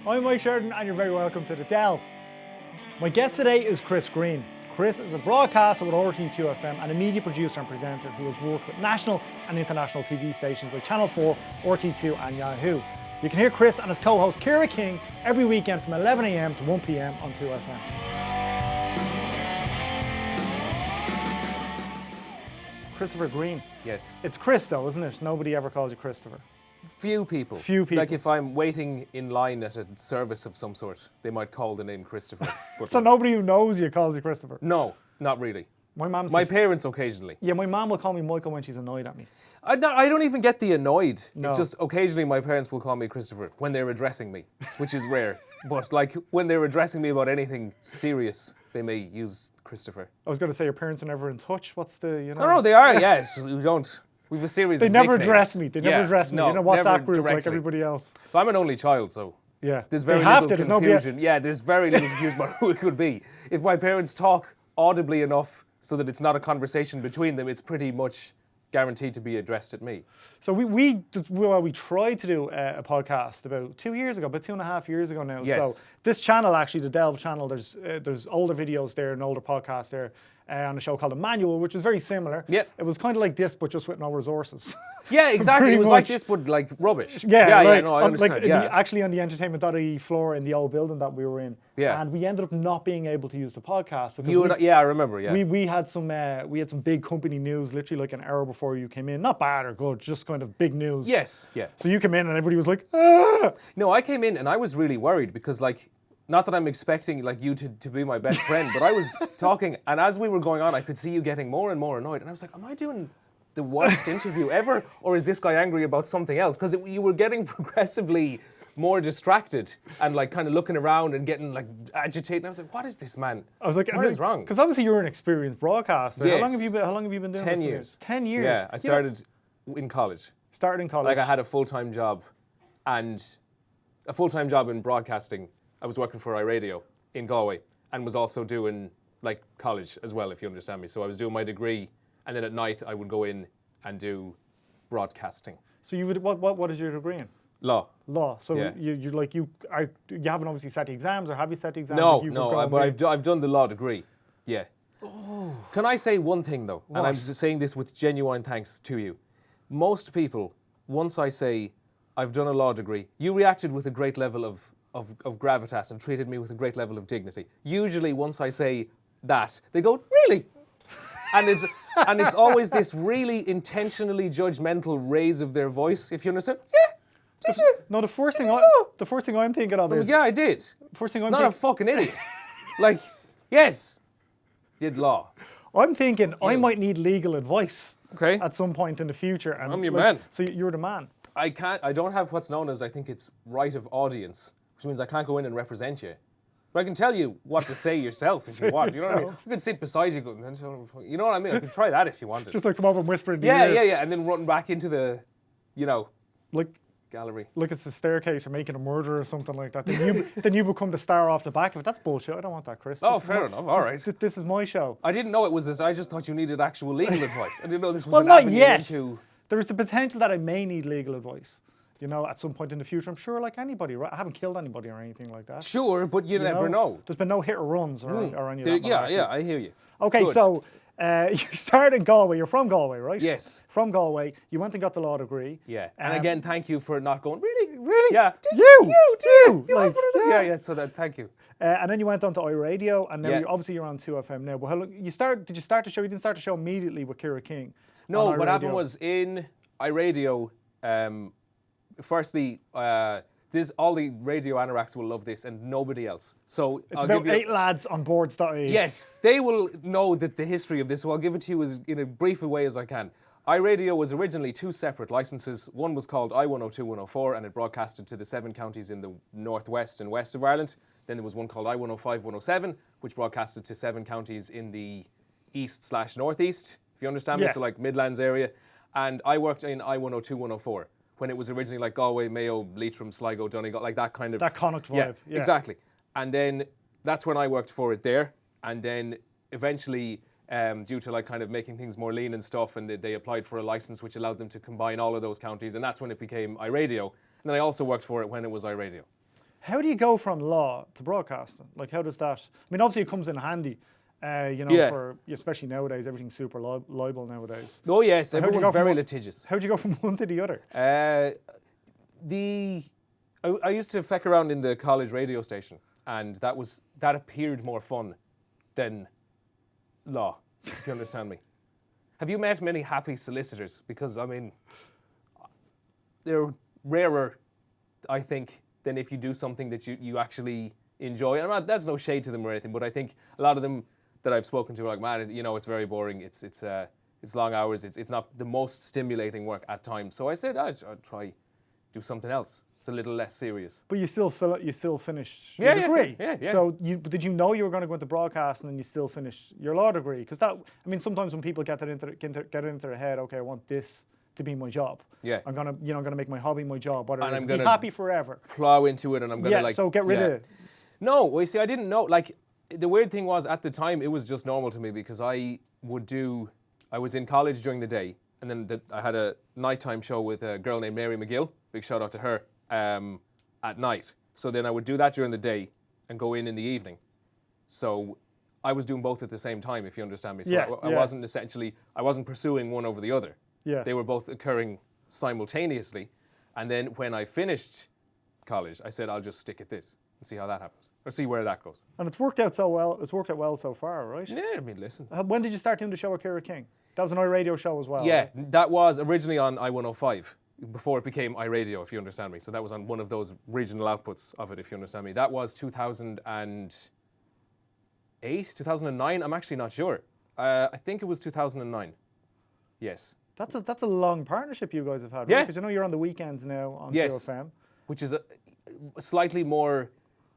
I'm Mike Sheridan and you're very welcome to The Delve. My guest today is Chris Greene. Chris is a broadcaster with RTÉ FM and a media producer and presenter who has worked with national and international TV stations like Channel 4, RTÉ and Yahoo. You can hear Chris and his co-host Ciara King every weekend from 11 a.m. to 1 p.m. on 2FM. Christopher Greene. Yes. It's Chris though, isn't it? Nobody ever calls you Christopher. Few people. Like if I'm waiting in line at a service of some sort, they might call the name Christopher. But So nobody who knows you calls you Christopher? no, not really. My parents occasionally. Yeah, my mum will call me Michael when she's annoyed at me. I don't even get the annoyed. No. It's just occasionally my parents will call me Christopher when they're addressing me, which is rare. But like when they're addressing me about anything serious, they may use Christopher. I was going to say your parents are never in touch. What's the, you know? No, they are, yes. We don't. We've a series They of never nicknames. address me. They never address me. No, in a WhatsApp never group like directly. everybody else. But I'm an only child, so Yeah. there's They very have little to. There's no confusion. Yeah, there's very little confusion about who it could be. If my parents talk audibly enough so that it's not a conversation between them, it's pretty much guaranteed to be addressed at me. So we tried to do a podcast about 2 years ago, about 2.5 years ago now. Yes. So this channel, actually, the Delve channel, there's older videos there and older podcasts there on a show called The Manual, which was very similar. Yeah. It was kind of like this, but just with no resources. Yeah, exactly. Pretty It was like much. this, but like rubbish. Yeah, like, no, I understand. actually on the entertainment.ie floor in the old building that we were in. Yeah. And we ended up not being able to use the podcast because I remember, yeah. we had some big company news literally like an hour before you came in. Not bad or good, just kind of big news. Yes, yeah. So you came in and everybody was like, ah! No, I came in and I was really worried because like, not that I'm expecting like you to be my best friend, but I was talking and as we were going on, I could see you getting more and more annoyed. And I was like, am I doing the worst interview ever? Or is this guy angry about something else? Because you were getting progressively more distracted and like kind of looking around and getting like agitated. And I was like, what is this man? I was like, what is wrong? Because obviously you're an experienced broadcaster. Yes. How long have you been doing 10 this? years. 10 years? Yeah, I started in college. Started in college. Like I had a full-time job and a full-time job in broadcasting. I was working for iRadio in Galway and was also doing like college as well, if you understand me. So I was doing my degree and then at night I would go in and do broadcasting. So you would what is your degree in? Law. Law. So Yeah. you haven't obviously set the exams, or have you set the exams? But I've done the law degree. Yeah. Oh. Can I say one thing though? What? And I'm saying this with genuine thanks to you. Most people, once I say I've done a law degree, you reacted with a great level of gravitas and treated me with a great level of dignity. Usually once I say that, they go, really? And it's always this really intentionally judgmental raise of their voice, if you understand. Yeah, did you? No, the first thing I'm thinking of is Yeah, I did. first thing I'm Not a fucking idiot. Like, yes, did law. I'm thinking I might need legal advice. Okay. At some point in the future. And I'm your man. So you're the man. I don't have what's known as, I think it's right of audience, which means I can't go in and represent you. But I can tell you what to say yourself if you want. You know what I mean? You can sit beside you, you know what I mean? I can try that if you wanted. Just like come up and whisper in the ear. Yeah, and then run back into the, Like gallery. Like it's the staircase or making a murder or something like that. Then you become the star off the back of it. That's bullshit. I don't want that, Chris. Oh, fair enough. All right. This is my show. I didn't know it was this. I just thought you needed actual legal advice. I didn't know this was Well, an not avenue yet. into... There is the potential that I may need legal advice. At some point in the future. I'm sure, like anybody, right? I haven't killed anybody or anything like that. Sure, but you never know. There's been no hit or runs or any of that. Yeah, I hear you. Okay, Good. so you started in Galway. You're from Galway, right? Yes. From Galway. You went and got the law degree. Yeah. And again, thank you for not going, really? Really? Yeah. You Like, like, yeah, so that, thank you. and then you went on to iRadio, and now Yeah. you're on 2FM now. But how long, did you start the show? You didn't start the show immediately with Ciara King. No, on what iRadio. happened was in iRadio, firstly, all the radio anoraks will love this and nobody else. So It's I'll about give you 8 lads on boards.ie. Yes, they will know the history of this, so I'll give it to you in a brief way as I can. iRadio was originally 2 separate licenses. One was called I-102, 104, and it broadcasted to the 7 counties in the northwest and west of Ireland. Then there was one called I-105, 107, which broadcasted to 7 counties in the east/northeast, if you understand me, Yeah. so like Midlands area. And I worked in I-102, 104, when it was originally like Galway, Mayo, Leitrim, Sligo, Donegal, like that kind of... That Connacht vibe. Yeah. Exactly. And then that's when I worked for it there. And then eventually, due to like kind of making things more lean and stuff, and they applied for a license which allowed them to combine all of those counties, and that's when it became iRadio. And then I also worked for it when it was iRadio. How do you go from law to broadcasting? Like, how does that? I mean, obviously, it comes in handy. For especially nowadays, everything's super libel nowadays. Oh yes, How'd you everyone's go from very one- litigious. How do you go from one to the other? I used to feck around in the college radio station, and that appeared more fun than law, if you understand me. Have you met many happy solicitors? Because I mean, they're rarer, I think, than if you do something that you actually enjoy. And that's no shade to them or anything, but I think a lot of them that I've spoken to are like, man, it's very boring. It's long hours. It's not the most stimulating work at times. So I said I'd try do something else. It's a little less serious. But you still finished your degree. Yeah. So did you know you were going to go into broadcasting and you still finished your law degree? Because sometimes when people get into their head, okay, I want this to be my job. Yeah. I'm gonna make my hobby my job. And I'm be gonna happy forever. Plow into it, and I'm gonna So get rid of it. No, well, you see, I didn't know. Like, the weird thing was, at the time, it was just normal to me because I was in college during the day, and then I had a nighttime show with a girl named Mary McGill. Big shout out to her. At night. So then I would do that during the day and go in the evening. So I was doing both at the same time, if you understand me. So I wasn't pursuing one over the other. Yeah. They were both occurring simultaneously. And then when I finished college, I said, I'll just stick at this and see how that happens, or see where that goes. And it's worked out so well. It's worked out well so far, right? Yeah, I mean, listen. When did you start doing the show with Ciara King? That was an iRadio show as well. Yeah, right? that was originally on I-105. Before it became iRadio, if you understand me. So that was on one of those regional outputs of it, if you understand me. That was 2008, 2009? I'm actually not sure. I think it was 2009. Yes. That's a long partnership you guys have had, right? Yeah. Because you're on the weekends now on Yes. 2FM. Which is a slightly more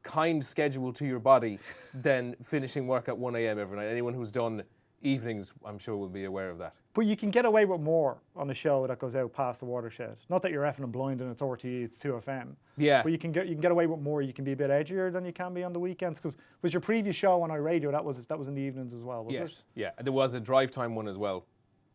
kind schedule to your body than finishing work at 1 a.m. every night. Anyone who's done evenings, I'm sure, will be aware of that. But you can get away with more on a show that goes out past the watershed. Not that you're effing and blind and it's RTE, it's 2FM. Yeah. But you can get away with more. You can be a bit edgier than you can be on the weekends. Because was your previous show on iRadio, that was in the evenings as well, was Yes. it? Yeah. There was a drive time one as well,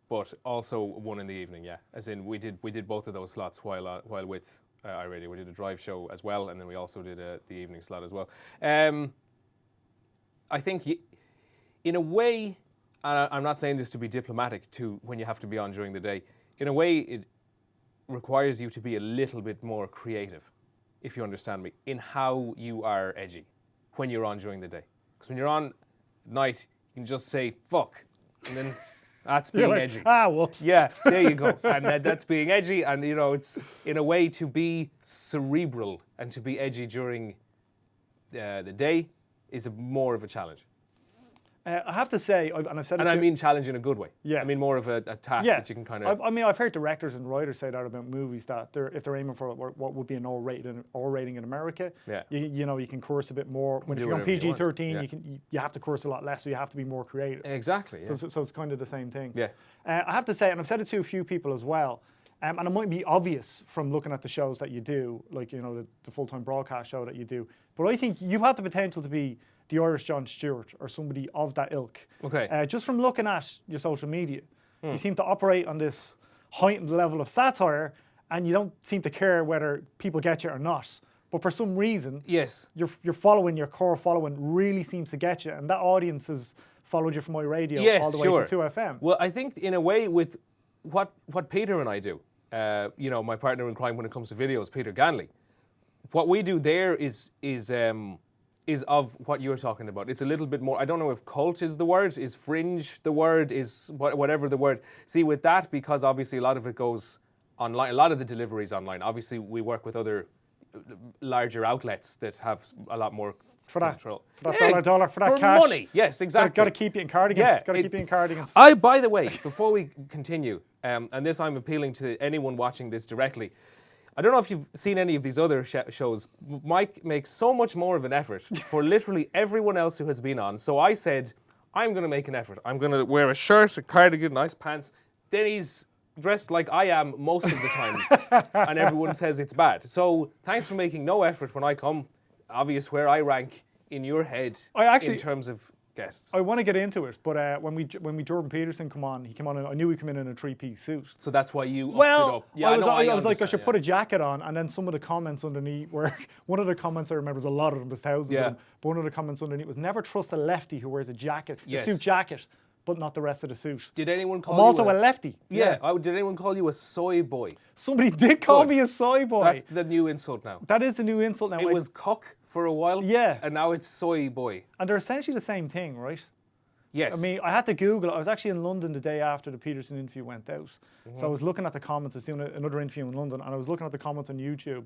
but also one in the evening. Yeah. As in, we did both of those slots while with iRadio. We did a drive show as well, and then we also did the evening slot as well. I think in a way. And I'm not saying this to be diplomatic to when you have to be on during the day. In a way, it requires you to be a little bit more creative, if you understand me, in how you are edgy when you're on during the day. Because when you're on at night, you can just say, fuck, and then that's being edgy. Whoops. Yeah, there you go. And that's being edgy, and it's in a way to be cerebral and to be edgy during the day is more of a challenge. I have to say, and I've said it And I to mean challenge in a good way. Yeah. I mean more of a task that you can kind of... I've heard directors and writers say that about movies, that if they're aiming for what would be an R rating in America, you can curse a bit more. When if you're on PG-13, you have to curse a lot less, so you have to be more creative. Exactly. Yeah. So it's kind of the same thing. Yeah. I have to say, and I've said it to a few people as well, and it might be obvious from looking at the shows that you do, like the full-time broadcast show that you do, but I think you have the potential to be the Irish Jon Stewart or somebody of that ilk. Okay. Just from looking at your social media, you seem to operate on this heightened level of satire, and you don't seem to care whether people get you or not. But for some reason, yes, your core following really seems to get you, and that audience has followed you from iRadio all the way to 2FM. Well, I think in a way with what Peter and I do, my partner in crime when it comes to videos, Peter Ganley, what we do there is of what you're talking about. It's a little bit more, I don't know if cult is the word, is fringe the word, is whatever the word. See, with that, because obviously a lot of it goes online, a lot of the deliveries online, obviously we work with other larger outlets that have a lot more control. For that dollar, for that for cash. money, yes, exactly. Got to keep you in cardigans. Got to keep you in cardigans. By the way, before we continue, and this I'm appealing to anyone watching this directly, I don't know if you've seen any of these other shows. Mike makes so much more of an effort for literally everyone else who has been on. So I said, I'm going to make an effort. I'm going to wear a shirt, a cardigan, nice pants. Then he's dressed like I am most of the time, and everyone says it's bad. So thanks for making no effort when I come. Obvious where I rank in your head in terms of guests. I want to get into it, but when we Jordan Peterson come on, he came on. I knew he'd come in a 3-piece suit. So that's why you upped it Well, up. Yeah, I was like, I understand, should put a jacket on, and then some of the comments underneath were, one of the comments I remember, there's a lot of them, there's thousands of them, but one of the comments underneath was, never trust a lefty who wears a jacket, a suit jacket, but not the rest of the suit. Did anyone call I'm you also a lefty. Yeah. Oh, did anyone call you a soy boy? Somebody did call me a soy boy. That's the new insult now. That is the new insult now. It was cuck for a while. Yeah. And now it's soy boy. And they're essentially the same thing, right? Yes. I mean, I had to Google. I was actually in London the day after the Peterson interview went out. So I was looking at the comments. I was doing another interview in London, and I was looking at the comments on YouTube,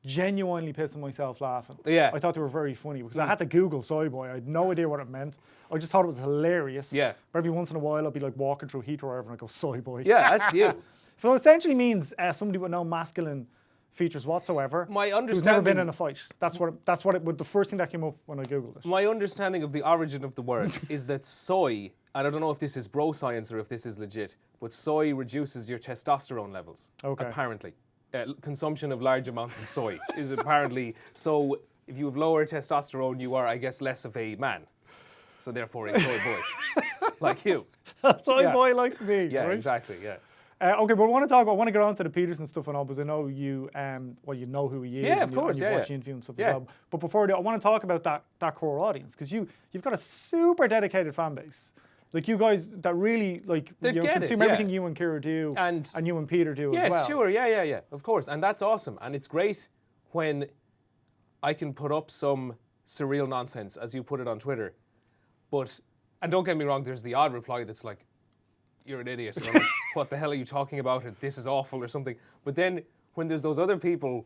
genuinely pissing myself laughing. Yeah. I thought they were very funny because I had to Google soy boy. I had no idea what it meant. I just thought it was hilarious. Yeah. But every once in a while, I'll be like walking through Heathrow and I go, soy boy. Yeah, that's you. So it essentially means somebody with no masculine features whatsoever. My understanding, who's never been in a fight. That's what it would. The first thing that came up when I Googled it. My understanding of the origin of the word is that soy, and I don't know if this is bro science or if this is legit, but soy reduces your testosterone levels. Okay. Apparently. Consumption of large amounts of soy is apparently, so if you have lower testosterone, you are, I guess, less of a man. So therefore a soy boy. Like you. Soy boy like me. Yeah, right? exactly, yeah. Okay, but I want to get on to the Peterson stuff and all, because I know you, you know who he is. Yeah, of course, and you watch the interview and stuff yeah. as well. But before I want to talk about that core audience, because you've got a super dedicated fan base. Like you guys that really consume everything you and Ciara do and you and Peter do as well. Yes, sure, yeah, of course. And that's awesome. And it's great when I can put up some surreal nonsense, as you put it on Twitter. And don't get me wrong, there's the odd reply that's like, you're an idiot. And I'm like, what the hell are you talking about? This is awful or something. But then when there's those other people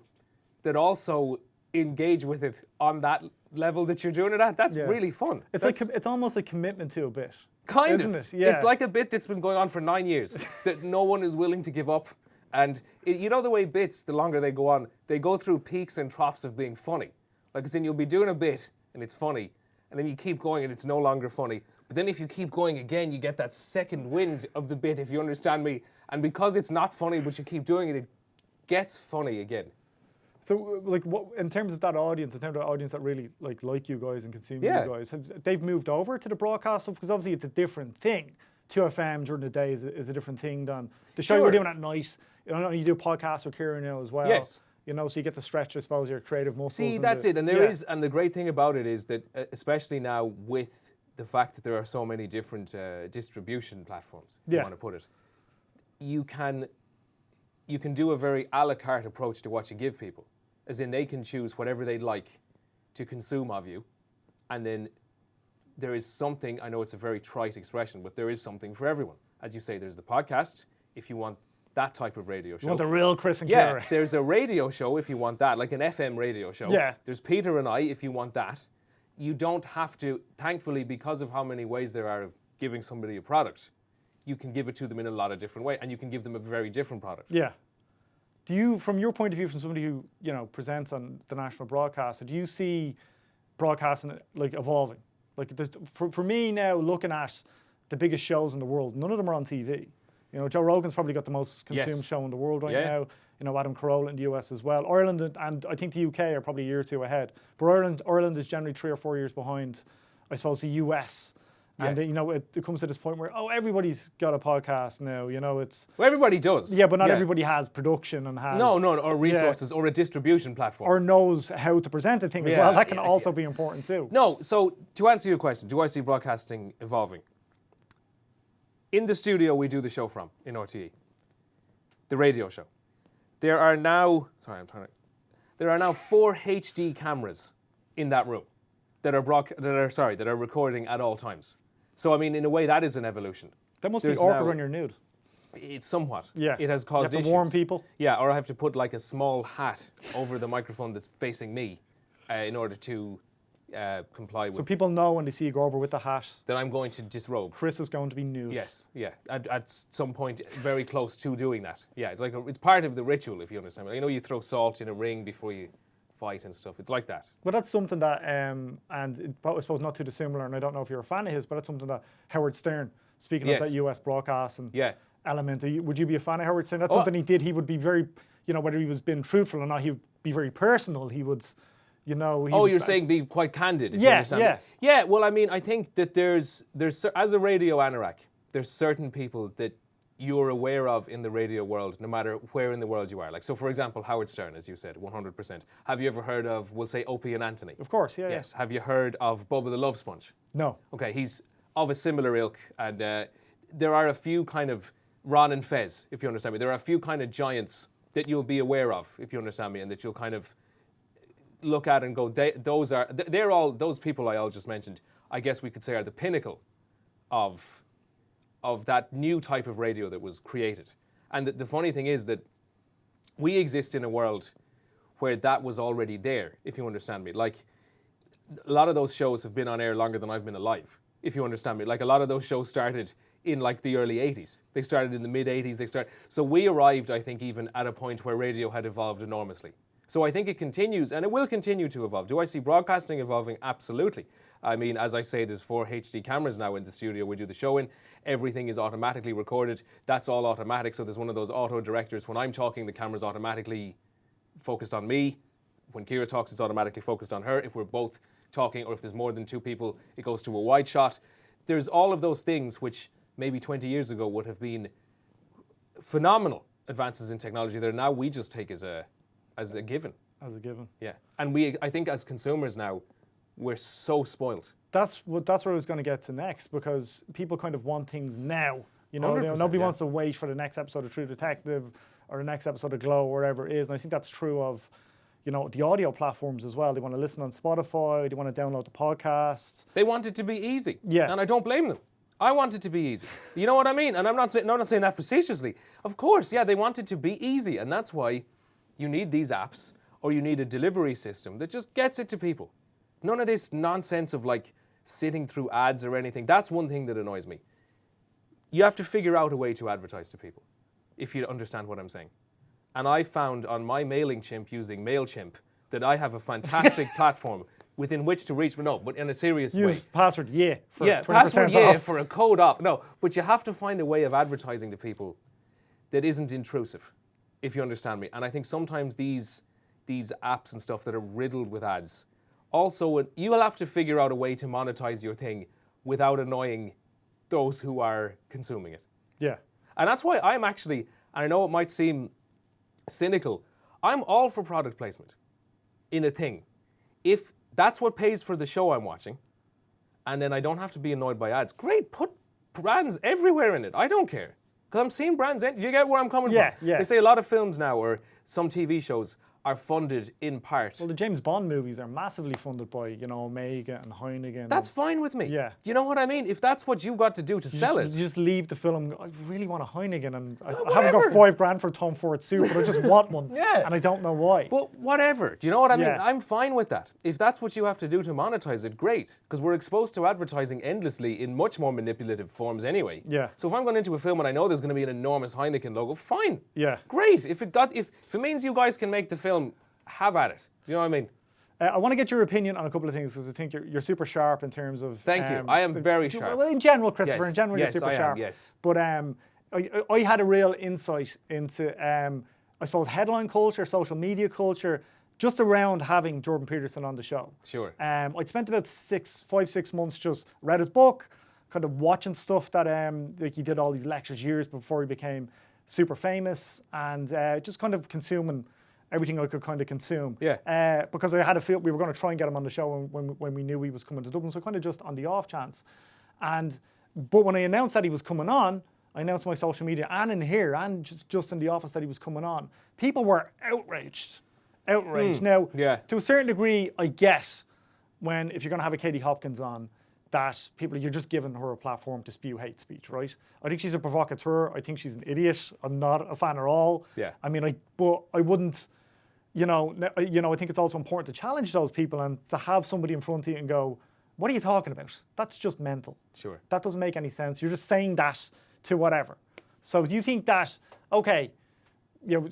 that also engage with it on that level that you're doing it at, that's really fun. It's almost a commitment to a bit. Kind isn't of. It? Yeah. It's like a bit that's been going on for 9 years that no one is willing to give up. And you know the way bits, the longer they go on, they go through peaks and troughs of being funny. Like, as in, you'll be doing a bit and it's funny, and then you keep going and it's no longer funny. But then if you keep going again, you get that second wind of the bit, if you understand me. And because it's not funny, but you keep doing it, it gets funny again. So, like, what in terms of that audience, in terms of the audience that really like you guys and consume you guys, they've moved over to the broadcast stuff, because obviously it's a different thing. 2FM during the day is a different thing than the show you're doing at night. You do a podcast with Ciara now as well. Yes. So you get to stretch, I suppose, your creative muscles. See, that's it. And and the great thing about it is that, especially now with the fact that there are so many different distribution platforms, if you want to put it, you can do a very a la carte approach to what you give people. As in, they can choose whatever they'd like to consume of you, and then there is something, I know it's a very trite expression, but there is something for everyone. As you say, there's the podcast, if you want that type of radio show. You want the real Chris and Ciara. Yeah, there's a radio show if you want that, like an FM radio show. Yeah. There's Peter and I if you want that. You don't have to, thankfully, because of how many ways there are of giving somebody a product, you can give it to them in a lot of different ways, and you can give them a very different product. Yeah. Do you, from your point of view, from somebody who presents on the national broadcaster, do you see broadcasting like evolving? Like, for me now, looking at the biggest shows in the world, none of them are on TV. Joe Rogan's probably got the most consumed show in the world right now. Adam Carolla in the US as well. Ireland and I think the UK are probably a year or two ahead. But Ireland is generally 3 or 4 years behind, I suppose, the US. And it comes to this point where everybody's got a podcast now. Well, everybody does. Yeah, but not everybody has production and has or resources or a distribution platform or knows how to present the thing as well. That can also be important too. No, so to answer your question, do I see broadcasting evolving? In the studio we do the show from in RTE, the radio show. There are now 4 HD cameras in that room that are recording at all times. So, I mean, in a way, that is an evolution. That must be awkward when you're nude. It's somewhat. Yeah. It has caused issues. You have to warn people. Yeah, or I have to put like a small hat over the microphone that's facing me in order to comply with. So people know when they see you go over with the hat that I'm going to disrobe. Chris is going to be nude. Yes, yeah. At some point, very close to doing that. Yeah, it's like it's part of the ritual, if you understand. You throw salt in a ring before you fight and stuff. It's like that. But that's something that, and I suppose not too dissimilar, and I don't know if you're a fan of his, but that's something that Howard Stern, speaking of that US broadcast and element, would you be a fan of Howard Stern? That's something he did. He would be very, whether he was being truthful or not, he would be very personal. He would, You know. Oh, you're saying be quite candid. If you Yeah, understand yeah. me. Yeah. Well, I mean, I think that there's as a radio anorak, there's certain people that you're aware of in the radio world, no matter where in the world you are. Like, so for example, Howard Stern, as you said, 100%. Have you ever heard of, we'll say, Opie and Anthony? Of course, yeah. Yes. Have you heard of Bubba the Love Sponge? No. Okay, he's of a similar ilk, and there are a few kind of Ron and Fez, if you understand me. There are a few kind of giants that you'll be aware of, if you understand me, and that you'll kind of look at and go, they're all, those people I all just mentioned, I guess we could say are the pinnacle of that new type of radio that was created. And the funny thing is that we exist in a world where that was already there, if you understand me. Like, a lot of those shows have been on air longer than I've been alive, if you understand me. Like, a lot of those shows started in like the early 80s. They started in the mid 80s. So we arrived, I think, even at a point where radio had evolved enormously. So I think it continues, and it will continue to evolve. Do I see broadcasting evolving? Absolutely. I mean, as I say, there's 4 HD cameras now in the studio we do the show in. Everything is automatically recorded. That's all automatic, so there's one of those auto directors. When I'm talking, the camera's automatically focused on me. When Ciara talks, it's automatically focused on her. If we're both talking, or if there's more than 2 people, it goes to a wide shot. There's all of those things which maybe 20 years ago would have been phenomenal advances in technology that now we just take as a given. As a given. Yeah. And I think as consumers now, we're so spoiled. That's where I was going to get to next, because people kind of want things now. You know, 100%, nobody yeah. wants to wait for the next episode of True Detective or the next episode of Glow, or whatever it is. And I think that's true of, you know, the audio platforms as well. They want to listen on Spotify. They want to download the podcasts. They want it to be easy. Yeah. And I don't blame them. I want it to be easy. You know what I mean? And I'm not saying that facetiously. Of course, yeah, they want it to be easy. And that's why you need these apps, or you need a delivery system that just gets it to people. None of this nonsense of like sitting through ads or anything. That's one thing that annoys me. You have to figure out a way to advertise to people, if you understand what I'm saying. And I found on my mailing chimp using MailChimp that I have a fantastic platform within which to reach, but in a serious way. Use password for 20% password off. for a code off. No, but you have to find a way of advertising to people that isn't intrusive, if you understand me. And I think sometimes these apps and stuff that are riddled with ads, also you'll have to figure out a way to monetize your thing without annoying those who are consuming it. Yeah. And that's why I'm actually, and I know it might seem cynical, I'm all for product placement in a thing. If that's what pays for the show I'm watching, and then I don't have to be annoyed by ads, great, put brands everywhere in it. I don't care. Because I'm seeing brands in. Do you get where I'm coming from? Yeah. They say a lot of films now, or some TV shows, are funded in part. Well, the James Bond movies are massively funded by, you know, Omega and Heineken. That's fine with me. Yeah. Do you know what I mean? If that's what you've got to do to sell it. You just leave the film, I really want a Heineken, and I whatever. haven't got $5,000 for a Tom Ford suit, but I just want one. Yeah. And I don't know why. But whatever. Do you know what I mean? Yeah. I'm fine with that. If that's what you have to do to monetize it, great. Because we're exposed to advertising endlessly in much more manipulative forms anyway. Yeah. So if I'm going into a film and I know there's going to be an enormous Heineken logo, fine. Yeah. Great. If it means you guys can make the film, have at it. Do you know what I mean? I want to get your opinion on a couple of things, because I think you're super sharp in terms of... Thank you. I am very sharp. Well, in general, Christopher, Yes. in general, Yes, you're super I am, sharp. yes. But I had a real insight into, I suppose, headline culture, social media culture, just around having Jordan Peterson on the show. Sure. I'd spent about 5-6 months just read his book, kind of watching stuff that like he did all these lectures years before he became super famous, and just kind of consuming everything I could kind of consume. Yeah. Because I had a feel we were going to try and get him on the show when we knew he was coming to Dublin, so kind of just on the off chance. But when I announced that he was coming on, I announced on my social media and in here and just in the office that he was coming on. People were outraged. Now, Yeah. to a certain degree, I get if you're going to have a Katie Hopkins on, that you're just giving her a platform to spew hate speech, right? I think she's a provocateur. I think she's an idiot. I'm not a fan at all. Yeah. I mean, but I wouldn't, I think it's also important to challenge those people and to have somebody in front of you and go, what are you talking about? That's just mental. Sure. That doesn't make any sense. You're just saying that to whatever. So do you think that, okay,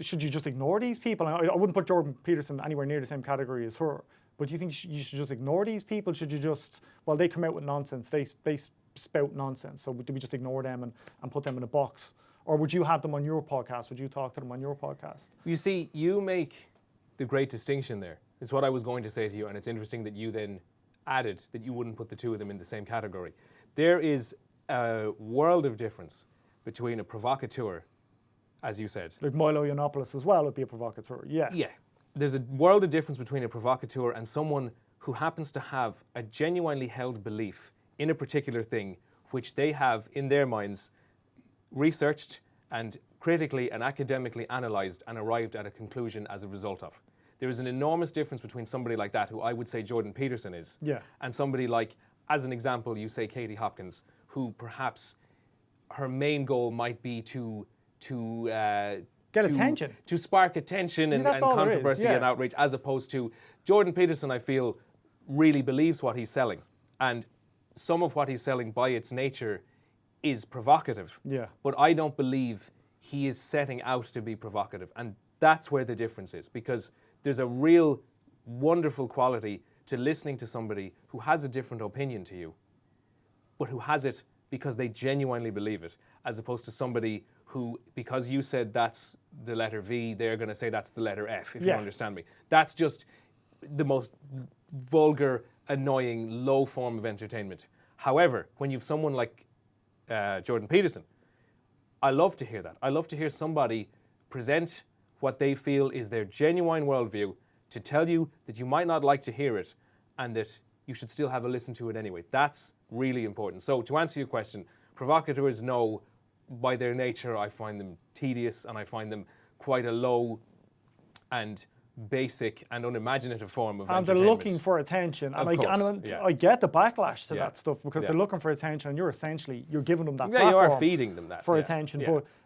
should you just ignore these people? I wouldn't put Jordan Peterson anywhere near the same category as her. But do you think you should just ignore these people? Should you just, they come out with nonsense, they spout nonsense, so do we just ignore them and put them in a box? Or would you have them on your podcast? Would you talk to them on your podcast? You see, you make the great distinction there. It's what I was going to say to you, and it's interesting that you then added that you wouldn't put the two of them in the same category. There is a world of difference between a provocateur, as you said. Like Milo Yiannopoulos as well would be a provocateur. Yeah. Yeah. There's a world of difference between a provocateur and someone who happens to have a genuinely held belief in a particular thing, which they have, in their minds, researched and critically and academically analysed and arrived at a conclusion as a result of. There is an enormous difference between somebody like that, who I would say Jordan Peterson is, and somebody like, as an example, you say Katie Hopkins, who perhaps her main goal might be to get attention. To spark attention and controversy and outrage, as opposed to Jordan Peterson, I feel, really believes what he's selling. And some of what he's selling by its nature is provocative. Yeah. But I don't believe he is setting out to be provocative. And that's where the difference is, because there's a real wonderful quality to listening to somebody who has a different opinion to you, but who has it because they genuinely believe it, as opposed to somebody who, because you said that's the letter V, they're going to say that's the letter F, if you understand me. That's just the most vulgar, annoying, low form of entertainment. However, when you've someone like Jordan Peterson, I love to hear that. I love to hear somebody present what they feel is their genuine worldview, to tell you that you might not like to hear it and that you should still have a listen to it anyway. That's really important. So to answer your question, provocateurs, no, by their nature, I find them tedious and I find them quite a low and basic and unimaginative form of entertainment. And they're looking for attention. And I get the backlash to that stuff, because they're looking for attention, and you're giving them that platform. You are feeding them that. For attention.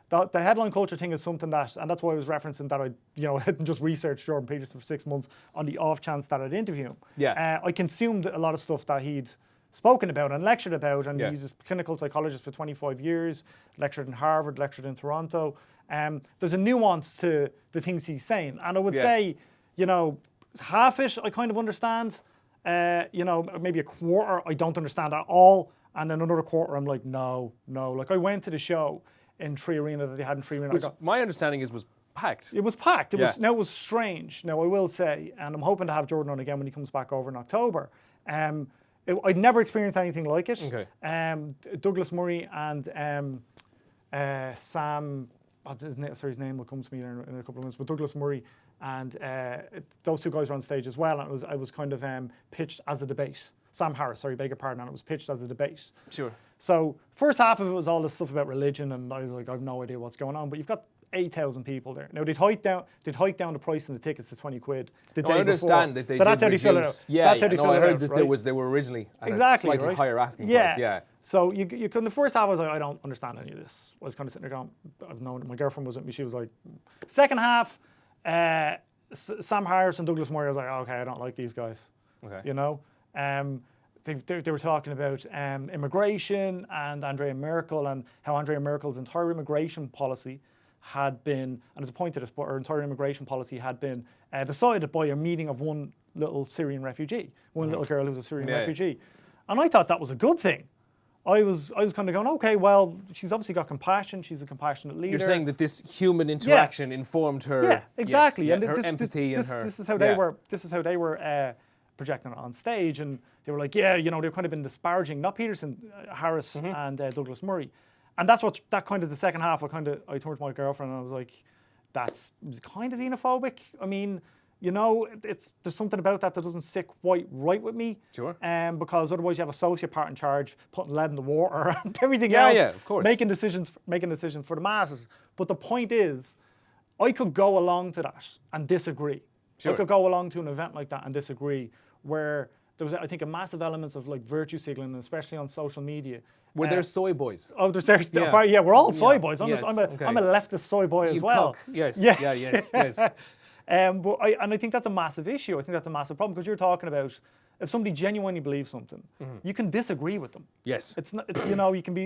But the headline culture thing is something that, and that's why I was referencing that I hadn't just researched Jordan Peterson for 6 months on the off chance that I'd interview him. I consumed a lot of stuff that he'd spoken about and lectured about, and he's a clinical psychologist for 25 years, lectured in Harvard, lectured in Toronto. There's a nuance to the things he's saying, and I would say, half it I kind of understand, maybe a quarter I don't understand at all, and then another quarter I'm like, no. Like, I went to the show in Tree Arena that they had in Tree Arena. Which my understanding was packed. It was packed. It was strange. Now, I will say, and I'm hoping to have Jordan on again when he comes back over in October. I'd never experienced anything like it. Okay. Douglas Murray and Sam, his name will come to me in a couple of minutes, but Douglas Murray and those two guys were on stage as well, and I was kind of pitched as a debate. Sam Harris, beg your pardon, and it was pitched as a debate. Sure. So first half of it was all this stuff about religion, and I was like, I have no idea what's going on, but you've got 8,000 people there. Now, they'd hike down the price of the tickets to 20 quid the day I understand before. that they so that's how they fill it out. Yeah, that's how they fill I it heard out, that right? they were originally at a slightly higher asking price. Yeah. So you could, the first half I was like, I don't understand any of this. I was kind of sitting there going, I've known it. My girlfriend was with me. She was like, second half, Sam Harris and Douglas Murray. I was like, okay, I don't like these guys. Okay. They were talking about immigration and Angela Merkel, and how Angela Merkel's entire immigration policy had been, and there's a point to this, but her entire immigration policy had been decided by a meeting of one little Syrian refugee, one little girl who's a Syrian refugee. And I thought that was a good thing. I was kind of going, okay, well, she's obviously got compassion. She's a compassionate leader. You're saying that this human interaction informed her. Yeah, exactly. Yes, and her empathy and her. This is how they were. This is how they were projecting it on stage, and they were like, they've kind of been disparaging, not Peterson, Harris and Douglas Murray, and that's what that kind of the second half. I turned to my girlfriend and I was like, that's kind of xenophobic. I mean, there's something about that doesn't sit quite right with me. Sure. Because otherwise you have a sociopath in charge putting lead in the water and everything else. Yeah, of course. Making decisions for the masses. But the point is, I could go along to that and disagree. Sure. I could go along to an event like that and disagree, where there was, I think, a massive elements of like virtue signaling, especially on social media. Were there soy boys? Oh, we're all soy boys. I'm a leftist soy boy as well. Cook. Yes. Yes. But I think that's a massive issue. I think that's a massive problem, because you're talking about, if somebody genuinely believes something, you can disagree with them. Yes. It's not. You can be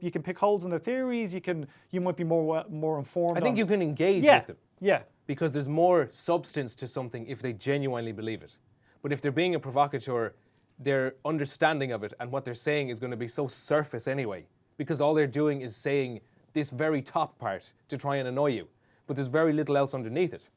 you can pick holes in their theories. You might be more informed. I think you can engage with them. Yeah. Because there's more substance to something if they genuinely believe it. But if they're being a provocateur, their understanding of it and what they're saying is going to be so surface anyway, because all they're doing is saying this very top part to try and annoy you, but there's very little else underneath it.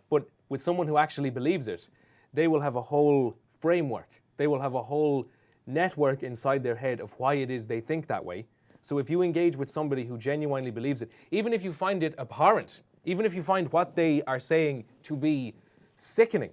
But with someone who actually believes it, they will have a whole framework. They will have a whole network inside their head of why it is they think that way. So if you engage with somebody who genuinely believes it, even if you find it abhorrent, even if you find what they are saying to be sickening,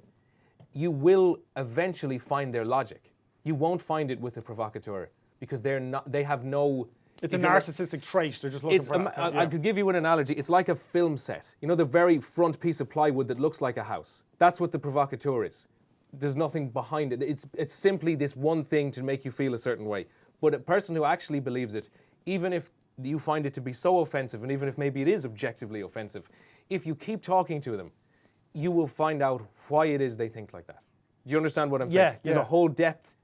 you will eventually find their logic. You won't find it with a provocateur because they have no... It's a narcissistic trait. They're just looking for that. I could give you an analogy. It's like a film set. You know, the very front piece of plywood that looks like a house. That's what the provocateur is. There's nothing behind it. It's simply this one thing to make you feel a certain way. But a person who actually believes it, even if you find it to be so offensive, and even if maybe it is objectively offensive, if you keep talking to them, you will find out why it is they think like that. Do you understand what I'm saying? There's a whole depth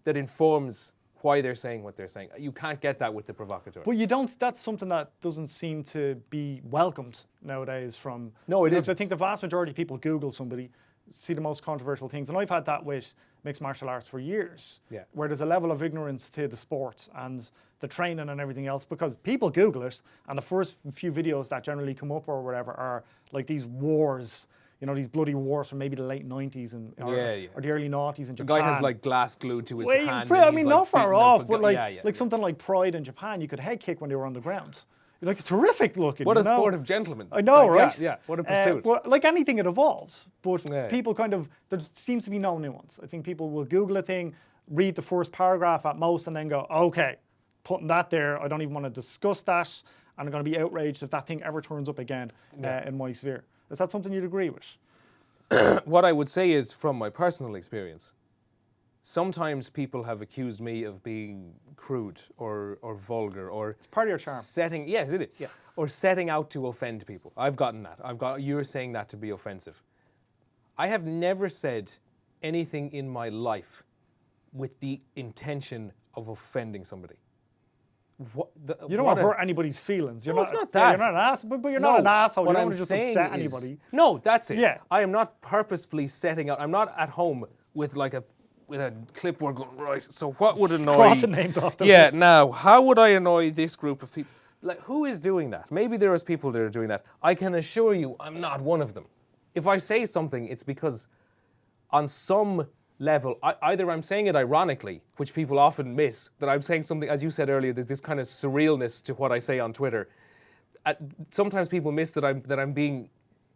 that informs why they're saying what they're saying. You can't get that with the provocateur. But you don't, that's something that doesn't seem to be welcomed nowadays from... No, it is. I think the vast majority of people Google somebody, see the most controversial things. And I've had that with mixed martial arts for years, where there's a level of ignorance to the sport and the training and everything else, because people Google it, and the first few videos that generally come up or whatever are like these wars, you know, these bloody wars from maybe the late 90s or the early 90s in Japan. The guy has like glass glued to his hand. I mean, not far off, but like something like Pride in Japan, you could head kick when they were on the ground. Like, it's terrific looking. What a sport of gentlemen. I know, like, right? Yeah, what a pursuit. Well, like anything, it evolves. But people kind of, there seems to be no nuance. I think people will Google a thing, read the first paragraph at most, and then go, okay, putting that there, I don't even want to discuss that, and I'm going to be outraged if that thing ever turns up again in my sphere. Is that something you'd agree with? What I would say is, from my personal experience, sometimes people have accused me of being crude or vulgar or... It's part of your charm. Yes, it is. Yeah. Or setting out to offend people. I've gotten that. You're saying that to be offensive. I have never said anything in my life with the intention of offending somebody. You don't want to hurt anybody's feelings. It's not that. You're not an asshole, but you're not an asshole. You don't want to just upset anybody. No, that's it. Yeah. I am not purposefully setting out. I'm not at home with a clipboard going, right, so what would annoy... Crossing names off the list. Yeah, now, how would I annoy this group of people? Like, who is doing that? Maybe there is people that are doing that. I can assure you I'm not one of them. If I say something, it's because on some level, either I'm saying it ironically, which people often miss, that I'm saying something, as you said earlier, there's this kind of surrealness to what I say on Twitter. Sometimes people miss that I'm being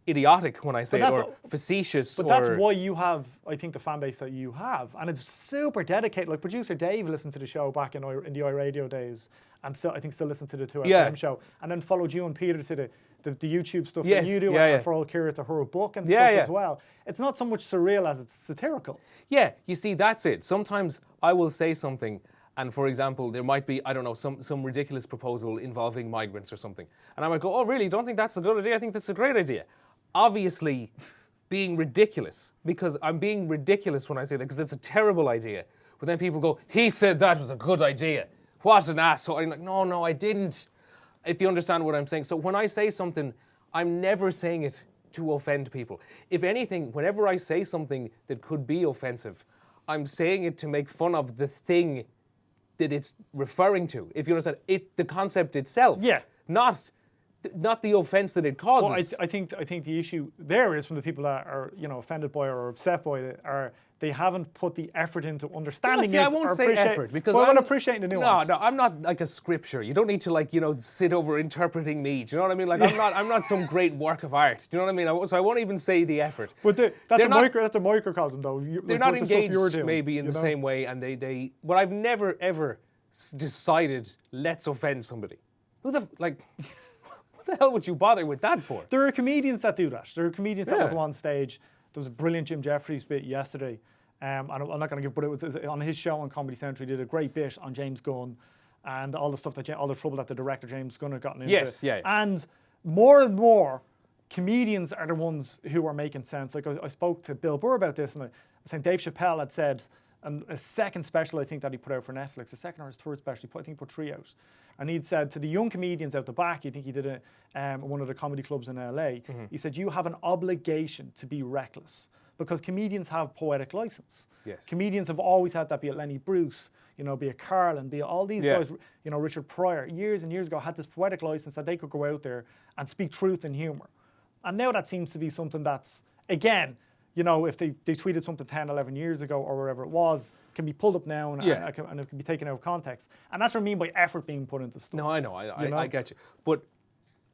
idiotic when I say it, or facetious. But that's why you have, I think, the fan base that you have, and it's super dedicated. Like producer Dave listened to the show back in the iRadio days, and still listen to the 2FM show, and then followed you and Peter to the YouTube stuff that you do, and for all Ciara to her book and stuff as well. It's not so much surreal as it's satirical. Yeah, you see, that's it. Sometimes I will say something, and for example, there might be, I don't know, some ridiculous proposal involving migrants or something, and I might go, oh really, don't think that's a good idea? I think that's a great idea. Obviously being ridiculous, because I'm being ridiculous when I say that, because it's a terrible idea. But then people go, he said that was a good idea. What an asshole. I'm like, no, I didn't. If you understand what I'm saying. So when I say something, I'm never saying it to offend people. If anything, whenever I say something that could be offensive, I'm saying it to make fun of the thing that it's referring to. If you understand, the concept itself. Yeah. Not the offence that it causes. Well, I think the issue there is from the people that are offended by it or upset by it are they haven't put the effort into understanding it. I won't say effort because I'm appreciating the nuance. No, I'm not like a scripture. You don't need to sit over interpreting me. Do you know what I mean? Like I'm not some great work of art. Do you know what I mean? So I won't even say the effort. But that's a microcosm though. They're not engaged maybe in the same way, and but I've never ever decided let's offend somebody. What the hell would you bother with that for? There are comedians that do that. There are comedians that will go on stage. There was a brilliant Jim Jeffries bit yesterday. And I'm not going to give, but it was on his show on Comedy Central. He did a great bit on James Gunn and all the stuff all the trouble that the director James Gunn had gotten into. Yes, yeah. And more comedians are the ones who are making sense. Like I spoke to Bill Burr about this, and I was saying Dave Chappelle had said, and a second special I think that he put out for Netflix, a second or his third special, I think he put 3 out. And he'd said to the young comedians out the back, I think he did one of the comedy clubs in LA, he said, you have an obligation to be reckless because comedians have poetic license. Yes. Comedians have always had that, be it Lenny Bruce, be it Carlin, be it all these guys, Richard Pryor, years and years ago had this poetic license that they could go out there and speak truth and humour. And now that seems to be something that's, again, you know, if they tweeted something 10, 11 years ago or wherever it was, can be pulled up now and it can be taken out of context. And that's what I mean by effort being put into stuff. No, I know, I get you. But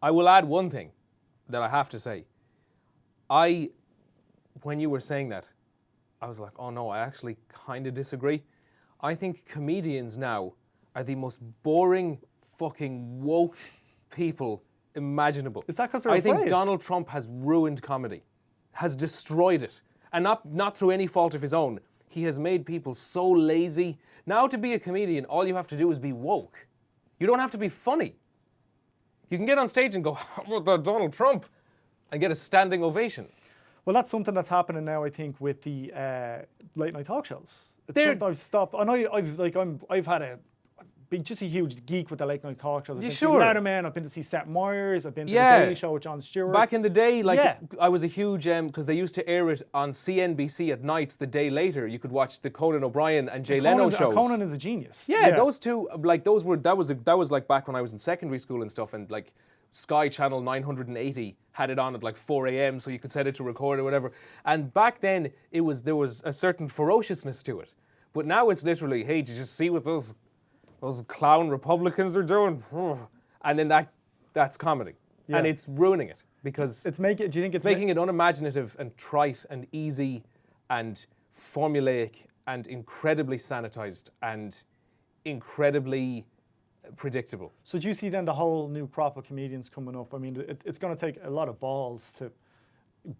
I will add one thing that I have to say. When you were saying that, I was like, oh no, I actually kind of disagree. I think comedians now are the most boring, fucking woke people imaginable. Is that because they're I afraid? think Donald Trump has ruined comedy, has destroyed it, and not through any fault of his own. He has made people so lazy. Now to be a comedian, all you have to do is be woke. You don't have to be funny. You can get on stage and go, how about that Donald Trump? And get a standing ovation. Well, that's something that's happening now, I think, with the late night talk shows. They're- I've stopped. I know I've had been just a huge geek with the late night talk shows. I've been sure? to Letterman, I've been to see Seth Meyers, I've been to Yeah. the Daily Show with Jon Stewart. Back in the day, like Yeah. I was a huge because they used to air it on CNBC at nights. The day later, you could watch the Conan O'Brien and Jay Leno shows. Conan is a genius. Yeah, those two, like those were that was like back when I was in secondary school and stuff, and like Sky Channel 980 had it on at like 4 a.m. so you could set it to record or whatever. And back then, there was a certain ferociousness to it. But now it's literally, hey, did you see what those clown Republicans are doing? And then that's comedy, and it's ruining it because Do you think it's making it unimaginative and trite and easy and formulaic and incredibly sanitized and incredibly predictable. So do you see then the whole new crop of comedians coming up? I mean, it's going to take a lot of balls to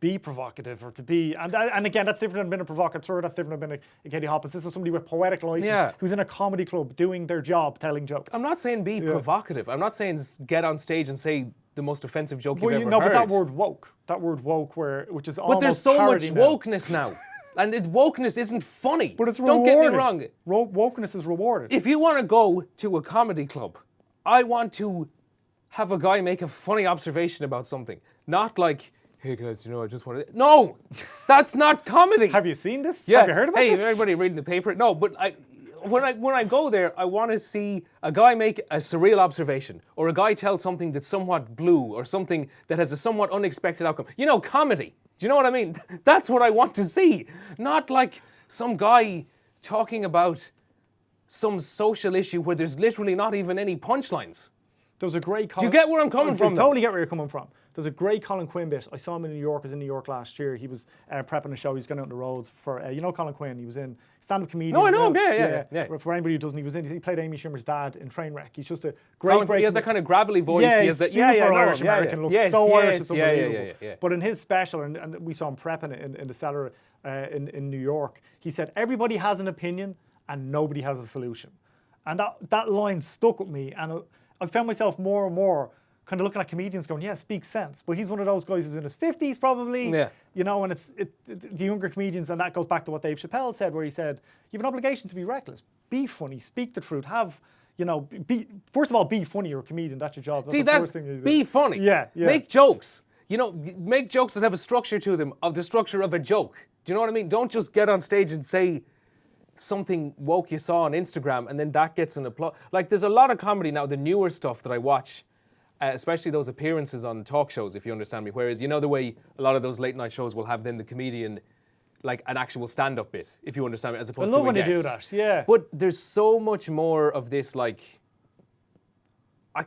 be provocative or to be, and again, that's different than being a provocateur, that's different than being a Katie Hoppins. This is somebody with poetic license who's in a comedy club doing their job, telling jokes. I'm not saying be provocative. I'm not saying get on stage and say the most offensive joke you've ever heard. But that word woke, which is almost But there's so much parody now. wokeness now. And wokeness isn't funny. But it's Don't rewarded. get me wrong. Wokeness is rewarded. If you want to go to a comedy club, I want to have a guy make a funny observation about something. Not like, hey guys, I just want to... No! That's not comedy! Have you seen this? Yeah. Have you heard about this? Hey, everybody reading the paper? No, but when I go there, I want to see a guy make a surreal observation, or a guy tell something that's somewhat blue, or something that has a somewhat unexpected outcome. Comedy. Do you know what I mean? That's what I want to see. Not like some guy talking about some social issue where there's literally not even any punchlines. There was a great Do you get where I'm coming from? I totally get where you're coming from. There's a great Colin Quinn bit. I saw him in New York. I was in New York last year. He was prepping a show. He's gone out on the road for, Colin Quinn. He was in stand-up comedian. No, I know him. Yeah. For anybody who doesn't, he played Amy Schumer's dad in Trainwreck. He's just a great. He has that kind of gravelly voice. Yeah, he he's has that, super Irish American. Looks so Irish. It's unbelievable. Yeah. But in his special, and we saw him prepping it in the cellar in New York, he said, everybody has an opinion and nobody has a solution. And that line stuck with me. And I found myself more and more kind of looking at comedians going, yeah, speaks sense. But he's one of those guys who's in his 50s probably, and it's the younger comedians, and that goes back to what Dave Chappelle said, where he said, you have an obligation to be reckless, be funny, speak the truth, first of all, be funny, you're a comedian, that's your job. That's the first thing you do. Be funny. Yeah. Make jokes. Make jokes that have a structure to them, of the structure of a joke. Do you know what I mean? Don't just get on stage and say something woke you saw on Instagram and then that gets an applause. Like, there's a lot of comedy now, the newer stuff that I watch, especially those appearances on talk shows, if you understand me. Whereas, the way a lot of those late night shows will have then the comedian, like an actual stand-up bit, if you understand me, as opposed to I love when guest. they do that, yeah. But there's so much more of this, like, I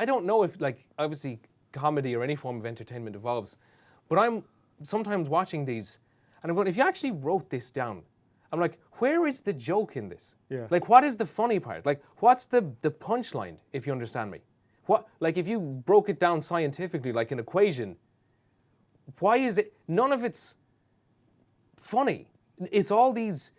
don't know if, like, obviously comedy or any form of entertainment evolves, but I'm sometimes watching these, and I'm going, if you actually wrote this down, I'm like, where is the joke in this? Yeah. Like, what is the funny part? Like, what's the punchline, if you understand me? Like, if you broke it down scientifically, like an equation, why is it, none of it's funny. It's all these,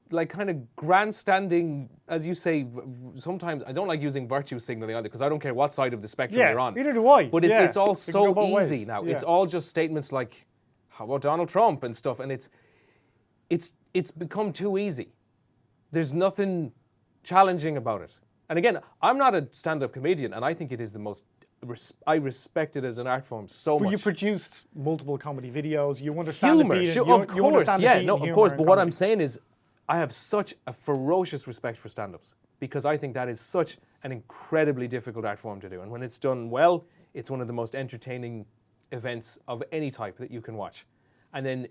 like, kind of grandstanding, as you say, sometimes, I don't like using virtue signaling either, because I don't care what side of the spectrum you're on. Neither do I. But it's all so easy ways. now. Yeah. It's all just statements like, how about Donald Trump and stuff, and it's become too easy. There's nothing challenging about it. And again, I'm not a stand-up comedian, and I think it is the most, I respect it as an art form so much. But you produced multiple comedy videos, you understand humor, the beat, of course, of course. But what I'm saying, saying is, I have such a ferocious respect for stand-ups, because I think that is such an incredibly difficult art form to do. And when it's done well, it's one of the most entertaining events of any type that you can watch. And then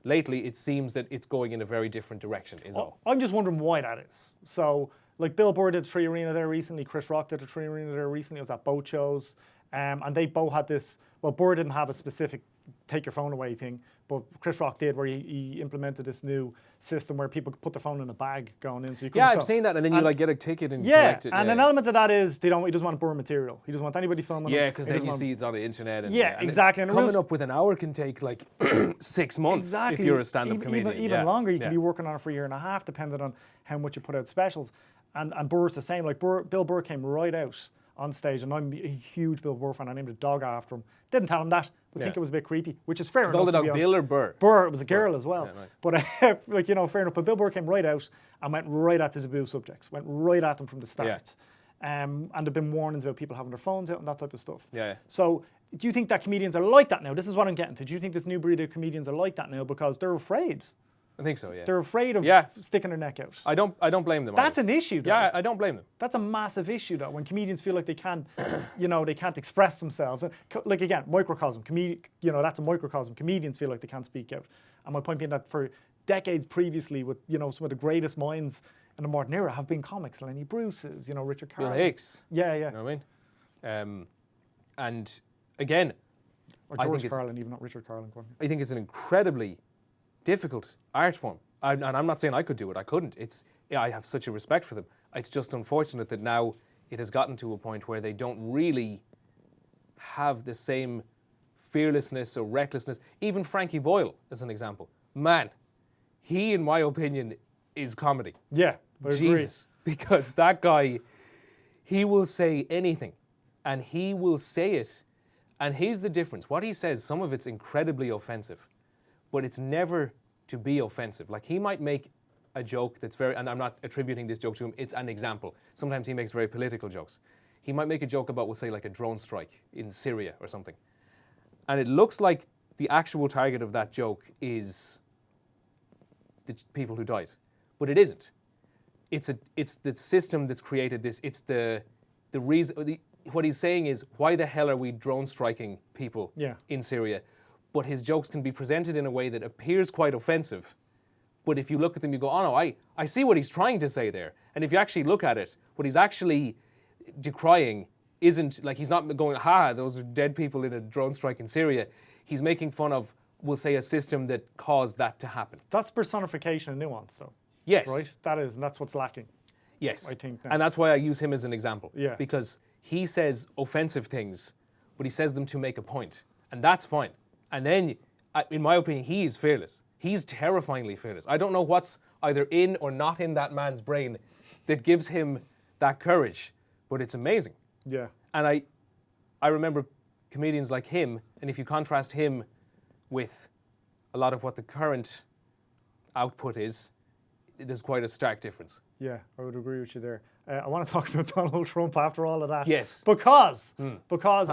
lately it seems that it's going in a very different direction, is all. I'm just wondering why that is. So, like Bill Burr did 3 Arena there recently, Chris Rock did a 3 Arena there recently, it was at both shows. And they both had this, well, Burr didn't have a specific take your phone away thing, but Chris Rock did, where he implemented this new system where people could put their phone in a bag going in. So you Yeah, I've seen that, and then you like get a ticket and collect it. And an element of that is he doesn't want Burr material. He doesn't want anybody filming him. Yeah, because then you see it's on the internet. And, yeah, and exactly. And coming up with an hour can take like 6 months if you're a stand-up comedian. Even longer. You can be working on it for a year and a half, depending on how much you put out specials. And Burr's the same. Like Bill Burr came right out on stage, and I'm a huge Bill Burr fan. I named a dog after him. Didn't tell him that. I think it was a bit creepy, which is fair enough. Called the dog Bill or Burr? Burr. It was a girl as well. Yeah, nice. But like, you know, fair enough. But Bill Burr came right out and went right at the taboo subjects. Went right at them from the start. And there've been warnings about people having their phones out and that type of stuff. Yeah. So do you think that comedians are like that now? This is what I'm getting to. Do you think this new breed of comedians are like that now because they're afraid? I think so, yeah. They're afraid of sticking their neck out. I don't blame them. That's an issue, though. Yeah, I don't blame them. That's a massive issue, though, when comedians feel like they can't, you know, they can't express themselves. And like, again, microcosm. You know, that's a microcosm. Comedians feel like they can't speak out. And my point being that for decades previously, with, you know, some of the greatest minds in the modern era have been comics. Lenny Bruce's, you know, Richard Carlin. Bill Hicks. Yeah. You know what I mean? And again, or George Carlin, even not Richard Carlin. I think it's an incredibly difficult art form. And I'm not saying I could do it. I couldn't. I have such a respect for them. It's just unfortunate that now it has gotten to a point where they don't really have the same fearlessness or recklessness. Even Frankie Boyle, as an example. Man, he, in my opinion, is comedy. Yeah, I Jesus. agree. Because that guy, he will say anything. And he will say it. And here's the difference. What he says, some of it's incredibly offensive. But it's never to be offensive. Like, he might make a joke that's very, and I'm not attributing this joke to him, it's an example. Sometimes he makes very political jokes. He might make a joke about, we'll say, like a drone strike in Syria or something. And it looks like the actual target of that joke is the people who died. But it isn't. It's the system that's created this. It's the reason, what he's saying is, why the hell are we drone striking people in Syria? But his jokes can be presented in a way that appears quite offensive. But if you look at them, you go, oh no, I see what he's trying to say there. And if you actually look at it, what he's actually decrying isn't, like, he's not going, those are dead people in a drone strike in Syria. He's making fun of, we'll say, a system that caused that to happen. That's personification and nuance, though. Yes. Right? That is, and that's what's lacking. Yes. I think. And that's why I use him as an example. Yeah. Because he says offensive things, but he says them to make a point. And that's fine. And then, in my opinion, he is fearless. He's terrifyingly fearless. I don't know what's either in or not in that man's brain that gives him that courage, but it's amazing. Yeah. And I remember comedians like him, and if you contrast him with a lot of what the current output is, there's quite a stark difference. Yeah, I would agree with you there. I want to talk about Donald Trump after all of that. Yes. Because How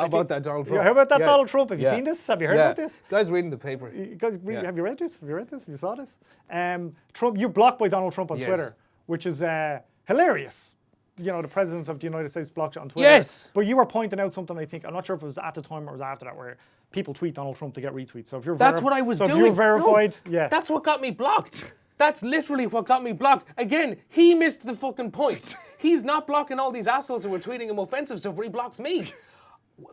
about that Donald Trump? Yeah, how about that Donald Trump? Have you seen this? Have you heard about this? Guys reading the paper. Have you read this? Have you read this? Have you saw this? Trump, you're blocked by Donald Trump on Twitter, which is hilarious. You know, the president of the United States blocked you on Twitter. Yes. But you were pointing out something, I think, I'm not sure if it was at the time or it was after that, where people tweet Donald Trump to get retweets. So if you're That's what I was doing. if you're verified, That's what got me blocked. That's literally what got me blocked. Again, he missed the fucking point. He's not blocking all these assholes who were tweeting him offensive stuff, but he blocks me.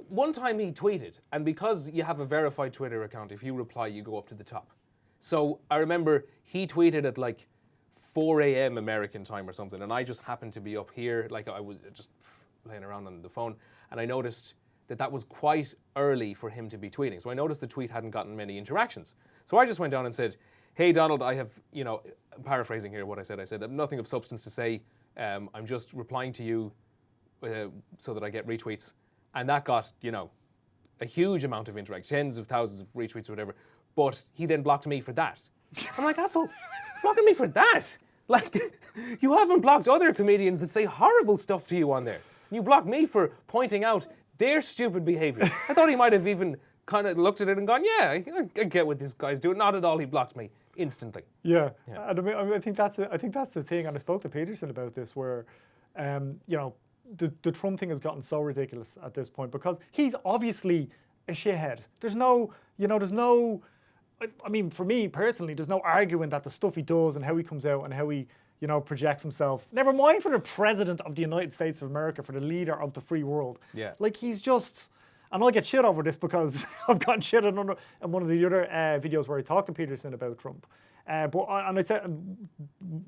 One time he tweeted, and because you have a verified Twitter account, if you reply, you go up to the top. So I remember he tweeted at like 4 a.m. American time or something, and I just happened to be up here, like I was just laying around on the phone, and I noticed that was quite early for him to be tweeting. So I noticed the tweet hadn't gotten many interactions. So I just went down and said, hey, Donald, I have, I'm paraphrasing here what I said. I said, nothing of substance to say. I'm just replying to you so that I get retweets. And that got, a huge amount of interaction, tens of thousands of retweets or whatever. But he then blocked me for that. I'm like, asshole, blocking me for that? Like, you haven't blocked other comedians that say horrible stuff to you on there. You blocked me for pointing out their stupid behavior. I thought he might have even kind of looked at it and gone, yeah, I get what this guy's doing. Not at all, he blocked me instantly. Yeah. And I think that's the thing, and I spoke to Peterson about this, where, the Trump thing has gotten so ridiculous at this point because he's obviously a shithead. There's no, I mean, for me personally, there's no arguing that the stuff he does and how he comes out and how he, projects himself. Never mind for the president of the United States of America, for the leader of the free world. Yeah. Like, he's just, and I'll get shit over this because I've gotten shit in one of the other videos where I talked to Peterson about Trump. I said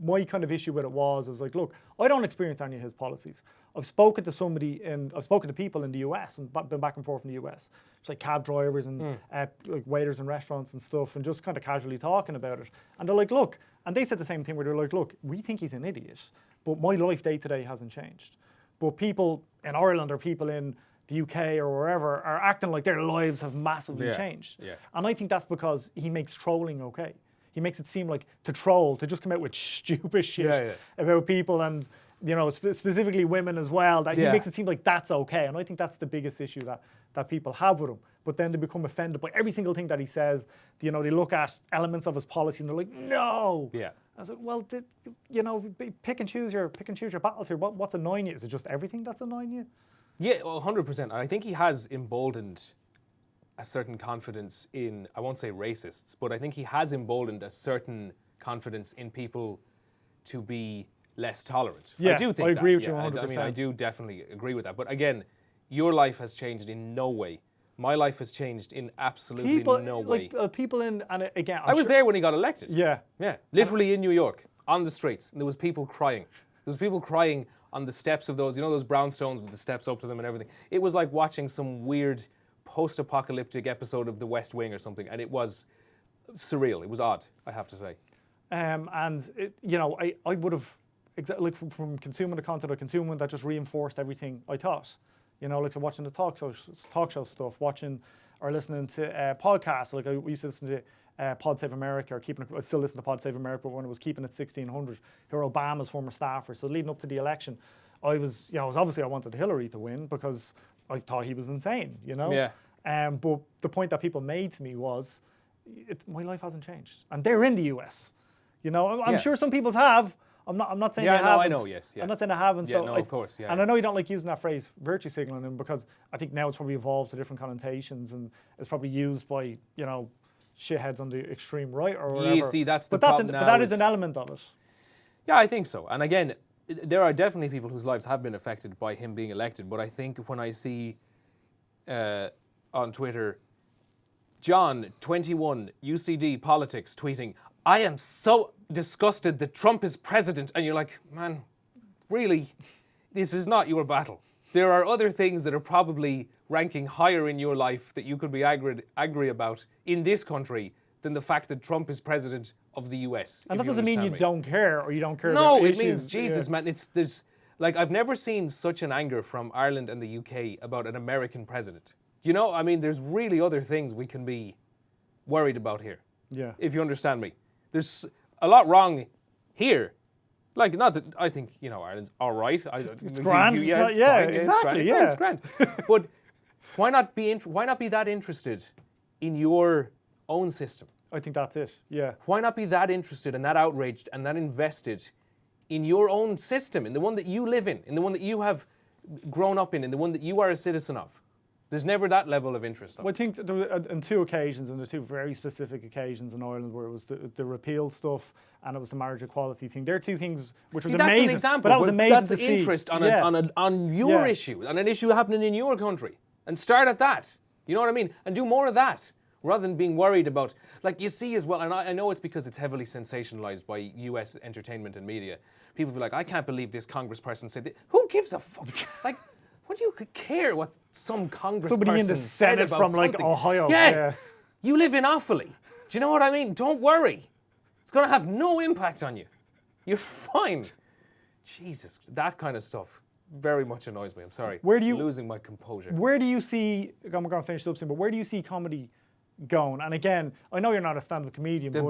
my kind of issue with it was like, look, I don't experience any of his policies. I've spoken to people in the US and been back and forth in the US. It's like cab drivers and like waiters in restaurants and stuff, and just kind of casually talking about it. And they're like, look, and they said the same thing where they're like, look, we think he's an idiot, but my life day to day hasn't changed. But people in Ireland or people in the UK or wherever are acting like their lives have massively changed. Yeah. And I think that's because he makes trolling okay. He makes it seem like to troll, to just come out with stupid shit about people and, specifically women as well, that he makes it seem like that's okay. And I think that's the biggest issue that people have with him. But then they become offended by every single thing that he says. They look at elements of his policy and they're like, no. Yeah. I was like, well, pick and choose your battles here. What's annoying you? Is it just everything that's annoying you? Yeah, 100%. I think he has emboldened a certain confidence in, I won't say racists, but I think he has emboldened a certain confidence in people to be less tolerant. Yeah, I do think I agree with that. you 100%. I mean, I do definitely agree with that. But again, your life has changed in no way. My life has changed in absolutely no way. People in, and again, I was there when he got elected. Yeah. Yeah, literally in New York, on the streets, and there was people crying. There was people crying on the steps of those, those brownstones with the steps up to them and everything. It was like watching some weird post-apocalyptic episode of The West Wing or something, and it was surreal. It was odd, I have to say. I would have, from consuming the content I consumed, that just reinforced everything I thought. So watching the talk show stuff, watching or listening to podcasts. Like I used to listen to Pod Save America, or I still listen to Pod Save America when it was keeping it 1600, who are Obama's former staffers. So leading up to the election, I was obviously I wanted Hillary to win because I thought he was insane, Yeah. But the point that people made to me was, my life hasn't changed, and they're in the US. I'm sure some people's have. I'm not saying they haven't. I know, yes. Yeah. I'm not saying I haven't. Yeah, so no, of course, yeah. And I know you don't like using that phrase, virtue signaling him, because I think now it's probably evolved to different connotations, and it's probably used by, shitheads on the extreme right or whatever. You see, that's the problem now. But that is an element of it. Yeah, I think so. And again, there are definitely people whose lives have been affected by him being elected, but I think when I see on Twitter, John, 21, UCD Politics, tweeting, I am so disgusted that Trump is president. And you're like, man, really, this is not your battle. There are other things that are probably ranking higher in your life that you could be angry about in this country than the fact that Trump is president of the US. And that doesn't mean you don't care or you don't care about about issues. No, it means, Jesus, yeah. man, I've never seen such an anger from Ireland and the UK about an American president. There's really other things we can be worried about here. Yeah. If you understand me. There's a lot wrong here. Like, not that I think, Ireland's all right. It's grand. Exactly. It's grand. But why not be that interested in your own system? I think that's it. Yeah. Why not be that interested and that outraged and that invested in your own system, in the one that you live in the one that you have grown up in the one that you are a citizen of? There's never that level of interest. Well, I think there were, on two occasions, and there were two very specific occasions in Ireland where it was the repeal stuff and it was the marriage equality thing. There are two things which was amazing. That's an example, but that was amazing that's to see. Interest on your issue, on an issue happening in your country. And start at that. You know what I mean? And do more of that, rather than being worried about, like you see as well, and I know it's because it's heavily sensationalized by US entertainment and media. People be like, I can't believe this congressperson said that. Who gives a fuck? Like, what do you care what some congressperson Somebody in the Senate about from something? like Ohio. Yeah. You live in Offaly. Do you know what I mean? Don't worry. It's going to have no impact on you. You're fine. Jesus, that kind of stuff very much annoys me. I'm sorry. Losing my composure. Where do you see, I'm going to finish up soon, but where do you see comedy going? And again, I know you're not a stand-up comedian, but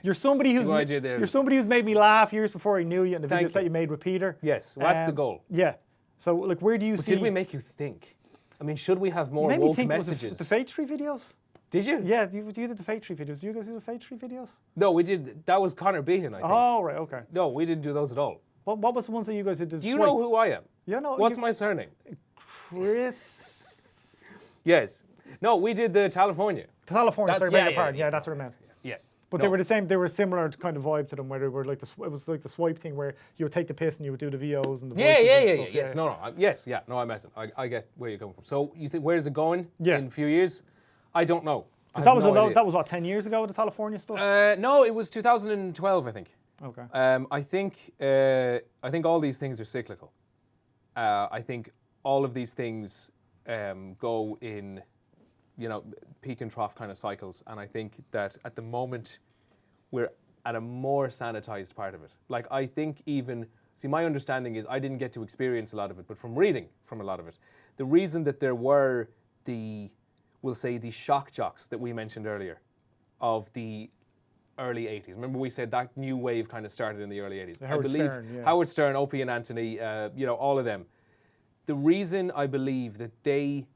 you're somebody who's made me laugh years before I knew you in the videos that you made with Peter. Yes, well, that's the goal. Yeah. So, like, where do you see... Did we make you think? I mean, should we have more woke messages? The Fate Tree videos? Did you? Yeah, you did the Fate Tree videos. Did you guys do the Fate Tree videos? No, we did. That was Conor Behan, I think. Oh, right, okay. No, we didn't do those at all. What was the ones that you guys did? Do you know who I am? Yeah, no. What's my surname? Chris... Yes. No, we did the California. Sorry, beg your pardon. Yeah, that's what I meant. But No. they were the same. They were a similar kind of vibe to them, where they were like it was like the swipe thing, where you would take the piss and you would do the VOs and the voices and stuff. Yes, no, I'm messing. I get where you're coming from. So you think, where's it going Yeah. in a few years? I don't know. Because that was that was what, 10 years ago, the California stuff. No, it was 2012, I think. Okay. I think all these things are cyclical. I think all of these things go in, peak and trough kind of cycles. And I think that at the moment, we're at a more sanitized part of it. Like, I think my understanding is I didn't get to experience a lot of it, but from reading from a lot of it, the reason that there were we'll say the shock jocks that we mentioned earlier of the early 80s. Remember we said that new wave kind of started in the early 80s. Howard Stern, Opie and Anthony, all of them. The reason I believe that they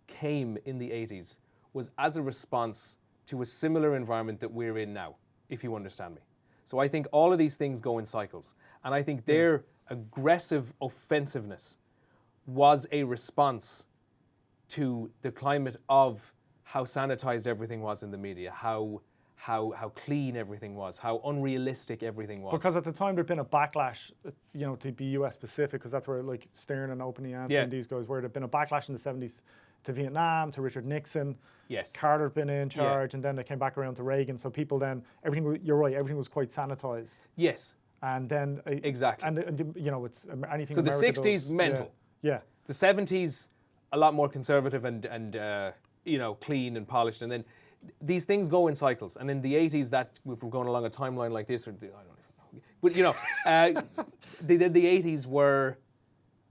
came in the 80s was as a response to a similar environment that we're in now, if you understand me. So I think all of these things go in cycles. And I think their aggressive offensiveness was a response to the climate of how sanitized everything was in the media, how clean everything was, how unrealistic everything was. Because at the time there'd been a backlash, to be US specific, because that's where like Stern and Opie and Anthony and these guys were. There'd been a backlash in the 70s to Vietnam, to Richard Nixon. Yes. Carter had been in charge, and then they came back around to Reagan. So people then, you're right, everything was quite sanitized. Yes. And then exactly. And it's anything. So America the 60s does, mental. Yeah. The 70s a lot more conservative and clean and polished, and then these things go in cycles. And in the 80s, that if we're going along a timeline like this, or I don't know, but the 80s were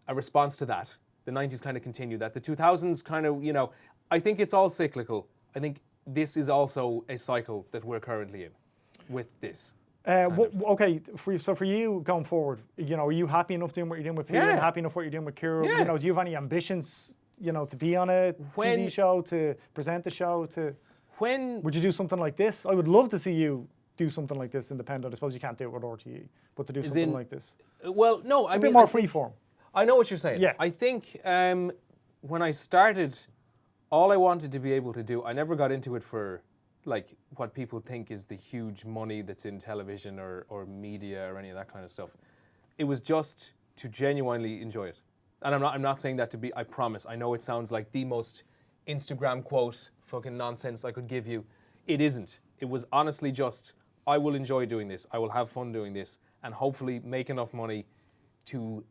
a response to that. The 90s kind of continued that. The 2000s kind of, I think it's all cyclical. I think this is also a cycle that we're currently in with this. Okay, for you going forward, are you happy enough doing what you're doing with Peter and happy enough what you're doing with Ciara? Yeah. Do you have any ambitions, to be on a TV show, to present the show, would you do something like this? I would love to see you do something like this independent. I suppose you can't do it with RTE, but to do something like this. Well, no, a bit more freeform. I know what you're saying. Yeah. I think when I started, all I wanted to be able to do, I never got into it for like what people think is the huge money that's in television or media or any of that kind of stuff. It was just to genuinely enjoy it. And I'm not saying that to be, I promise, I know it sounds like the most Instagram quote fucking nonsense I could give you. It isn't. It was honestly just, I will enjoy doing this, I will have fun doing this, and hopefully make enough money to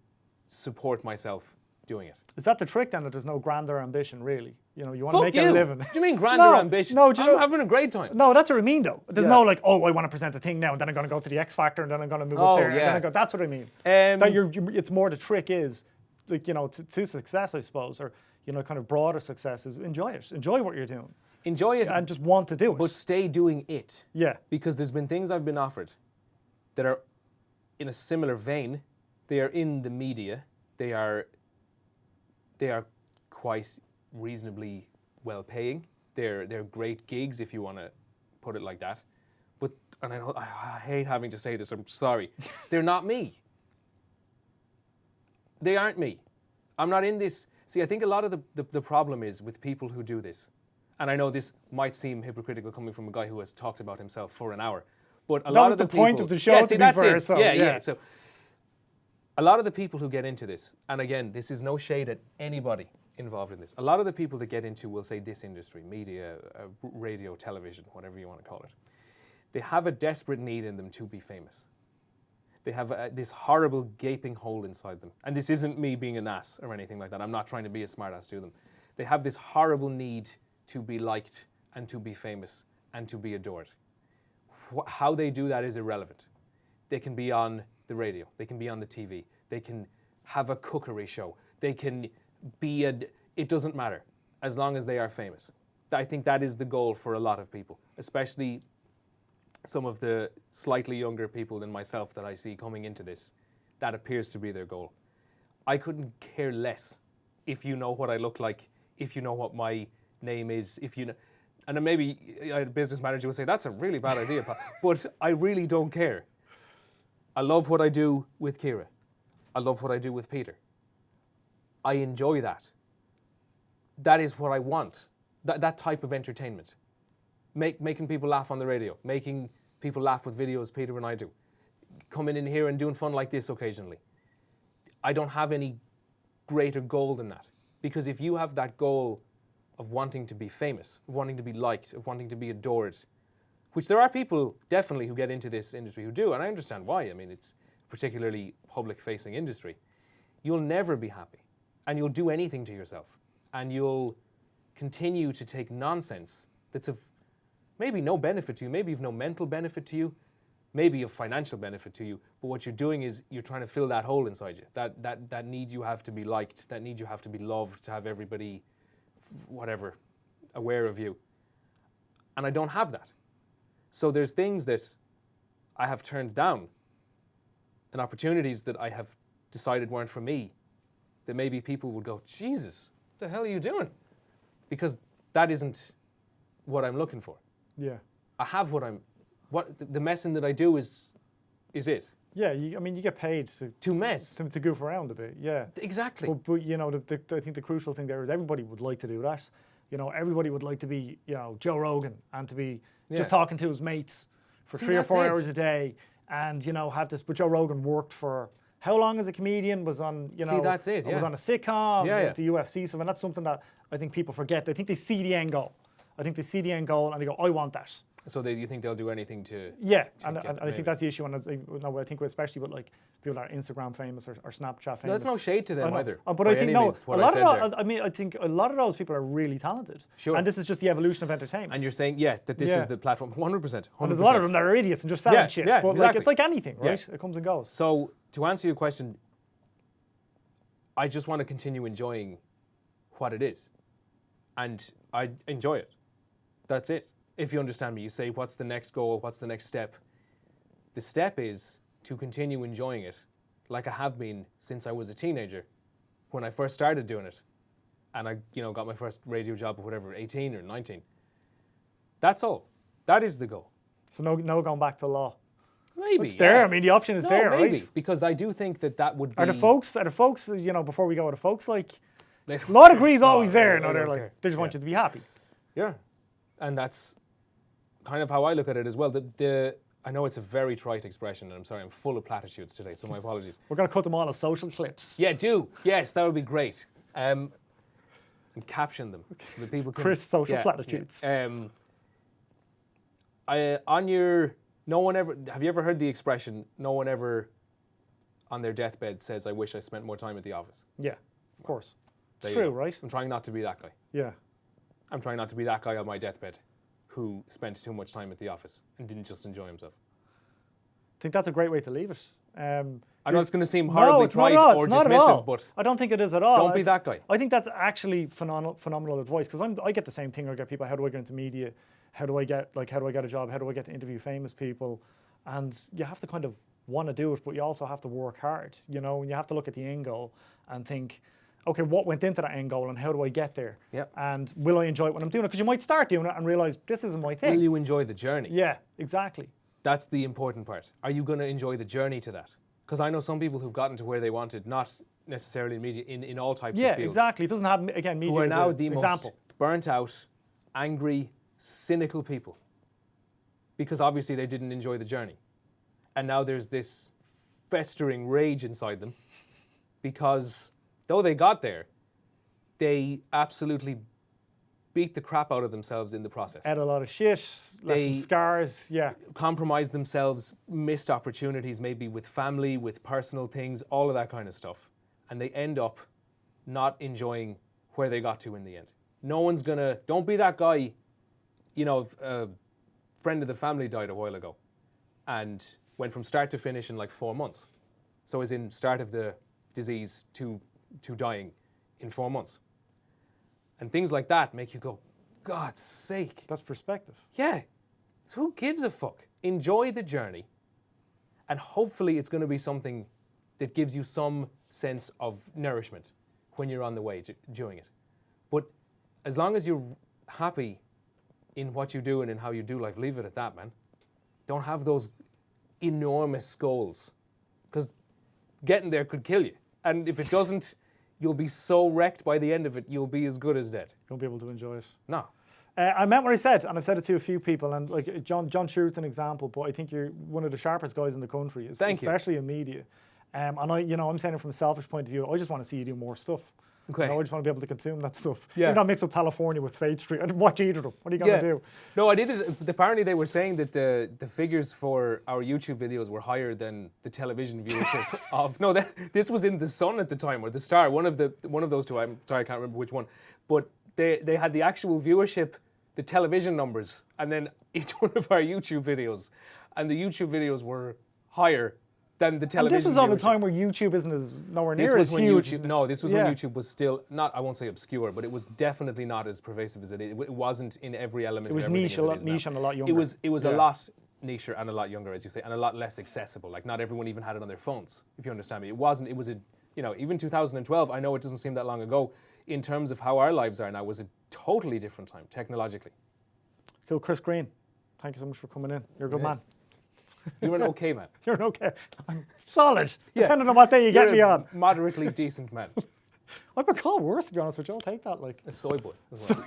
support myself doing it. Is that the trick then, that there's no grander ambition, really? You want to make a living. Do you mean grander ambition? No, I'm having a great time. No, that's what I mean, though. There's no like, I want to present the thing now, and then I'm going to go to the X Factor, and then I'm going to move up there, and then I go. That's what I mean. It's more the trick is, like, to success, I suppose, or kind of broader success is enjoy it. Enjoy what you're doing. Enjoy it, and just want to do it. But stay doing it. Yeah. Because there's been things I've been offered that are in a similar vein. They are in the media. They are quite reasonably well paying. They're great gigs, if you want to put it like that. But, and I hate having to say this, I'm sorry. They're not me. They aren't me. I'm not in this. See, I think a lot of the problem is with people who do this. And I know this might seem hypocritical coming from a guy who has talked about himself for an hour. But a lot of the point of the show, to be fair. So, yeah. So a lot of the people who get into this, and again, this is no shade at anybody involved in this. A lot of the people that get into, we'll say, this industry, media, radio, television, whatever you want to call it, they have a desperate need in them to be famous. They have this horrible gaping hole inside them. And this isn't me being an ass or anything like that. I'm not trying to be a smart ass to them. They have this horrible need to be liked and to be famous and to be adored. How they do that is irrelevant. They can be on the radio. They can be on the TV. They can have a cookery show. They can be it doesn't matter, as long as they are famous. I think that is the goal for a lot of people, especially some of the slightly younger people than myself that I see coming into this. That appears to be their goal. I couldn't care less if you know what I look like, if you know what my name is, if you know, and then maybe a business manager would say, that's a really bad idea, but I really don't care. I love what I do with Ciara. I love what I do with Peter. I enjoy that. That is what I want, that type of entertainment. making people laugh on the radio, making people laugh with videos Peter and I do, coming in here and doing fun like this occasionally. I don't have any greater goal than that. Because if you have that goal of wanting to be famous, of wanting to be liked, of wanting to be adored, which there are people definitely who get into this industry who do, and I understand why. I mean, it's a particularly public-facing industry. You'll never be happy, and you'll do anything to yourself, and you'll continue to take nonsense that's of maybe no benefit to you, maybe of no mental benefit to you, maybe of financial benefit to you, but what you're doing is you're trying to fill that hole inside you, that need you have to be liked, that need you have to be loved, to have everybody, whatever, aware of you. And I don't have that. So there's things that I have turned down and opportunities that I have decided weren't for me, that maybe people would go, Jesus, what the hell are you doing? Because that isn't what I'm looking for. Yeah. I have the messing that I do is it. Yeah, I mean, you get paid to mess. To goof around a bit, yeah. Exactly. But you know, I think the crucial thing there is everybody would like to do that. You know, everybody would like to be, you know, Joe Rogan and to be just talking to his mates for 3 or 4 hours a day and, you know, have this. But Joe Rogan worked for how long as a comedian, was on, you know, that's it, was on a sitcom, the UFC stuff, and that's something that I think people forget. They think they see the end goal. I think they see the end goal and they go, I want that. So you think they'll do anything to... Yeah, and I think that's the issue. And I think especially with like people that are Instagram famous or Snapchat famous. There's no shade to them either. But I think I think a lot of those people are really talented. Sure. And this is just the evolution of entertainment. And you're saying, that this is the platform, 100%. And there's a lot of them that are idiots and just selling shit. But exactly. like, it's like anything, right? It comes and goes. So to answer your question, I just want to continue enjoying what it is. And I enjoy it. That's it. If you understand me, you say, what's the next goal? What's the next step? The step is to continue enjoying it like I have been since I was a teenager when I first started doing it. And I, got my first radio job or whatever, 18 or 19. That's all. That is the goal. So no going back to law. Maybe. It's there. I mean, the option is there, maybe, right? Because I do think that would be... Are the folks, before we go, are the folks like... law degree's always there. They just want you to be happy. Yeah. And that's kind of how I look at it as well. I know it's a very trite expression, and I'm sorry, I'm full of platitudes today, so my apologies. We're going to cut them all as social clips. Yeah, do. Yes, that would be great. And caption them so that people can... Chris, social platitudes. No one ever... Have you ever heard the expression, no one ever on their deathbed says, I wish I spent more time at the office? Yeah, of course. It's There you true, go. right? I'm trying not to be that guy. Yeah. I'm trying not to be that guy on my deathbed who spent too much time at the office and didn't just enjoy himself. I think that's a great way to leave it. I know it's going to seem horribly trite or dismissive, but I don't think it is at all. Don't be that guy. I think that's actually phenomenal advice, because I get the same thing. I get people, how do I get into media? How do I get a job? How do I get to interview famous people? And you have to kind of want to do it, but you also have to work hard, and you have to look at the end goal and think, okay, what went into that end goal and how do I get there? Yep. And will I enjoy it when I'm doing it? Because you might start doing it and realize this isn't my thing. Will you enjoy the journey? Yeah, exactly. That's the important part. Are you going to enjoy the journey to that? Because I know some people who've gotten to where they wanted, not necessarily in media, in all types of fields. Yeah, exactly. It doesn't have, again, media who are now as the example. most burnt out, angry, cynical people. Because obviously they didn't enjoy the journey. And now there's this festering rage inside them because though they got there, they absolutely beat the crap out of themselves in the process. Had a lot of shit, left some scars, compromised themselves, missed opportunities maybe with family, with personal things, all of that kind of stuff. And they end up not enjoying where they got to in the end. No one's gonna, don't be that guy, a friend of the family died a while ago and went from start to finish in like 4 months. So as in start of the disease to dying in 4 months. And things like that make you go, God's sake. That's perspective. Yeah. So who gives a fuck? Enjoy the journey. And hopefully it's going to be something that gives you some sense of nourishment when you're on the way doing it. But as long as you're happy in what you do and in how you do life, leave it at that, man. Don't have those enormous goals. Because getting there could kill you. And if it doesn't, you'll be so wrecked by the end of it, you'll be as good as dead. You won't be able to enjoy it. No. I meant what I said, and I've said it to a few people. And like John Stewart's an example, but I think you're one of the sharpest guys in the country, Thank you. especially in media. And I'm saying it from a selfish point of view. I just want to see you do more stuff. Okay. I just want to be able to consume that stuff. Yeah. You're not mix up California with Fade Street. I didn't watch either of them. What are you going to do? No, I did it. Apparently, they were saying that the figures for our YouTube videos were higher than the television viewership of. No, this was in The Sun at the time, or The Star, one of those two. I'm sorry, I can't remember which one. But they had the actual viewership, the television numbers, and then each one of our YouTube videos, and the YouTube videos were higher than the television. And this was of a viewership. time where YouTube isn't nowhere This near was as when huge. YouTube. No, this was when YouTube was still not. I won't say obscure, but it was definitely not as pervasive as it is. It wasn't in every element. It was of everything niche, as it is niche, now. and a lot younger. It was a lot nicher and a lot younger, as you say, and a lot less accessible. Like not everyone even had it on their phones. If you understand me, it wasn't. It was a even 2012. I know it doesn't seem that long ago. In terms of how our lives are now, was a totally different time technologically. Cool, Chris Greene. Thank you so much for coming in. You're a good man. You're an okay man. You're an okay. I'm solid. Depending on what day you get me on. Moderately decent man. I've been called worse, to be honest with you. I'll take that. Like A soy boy as well.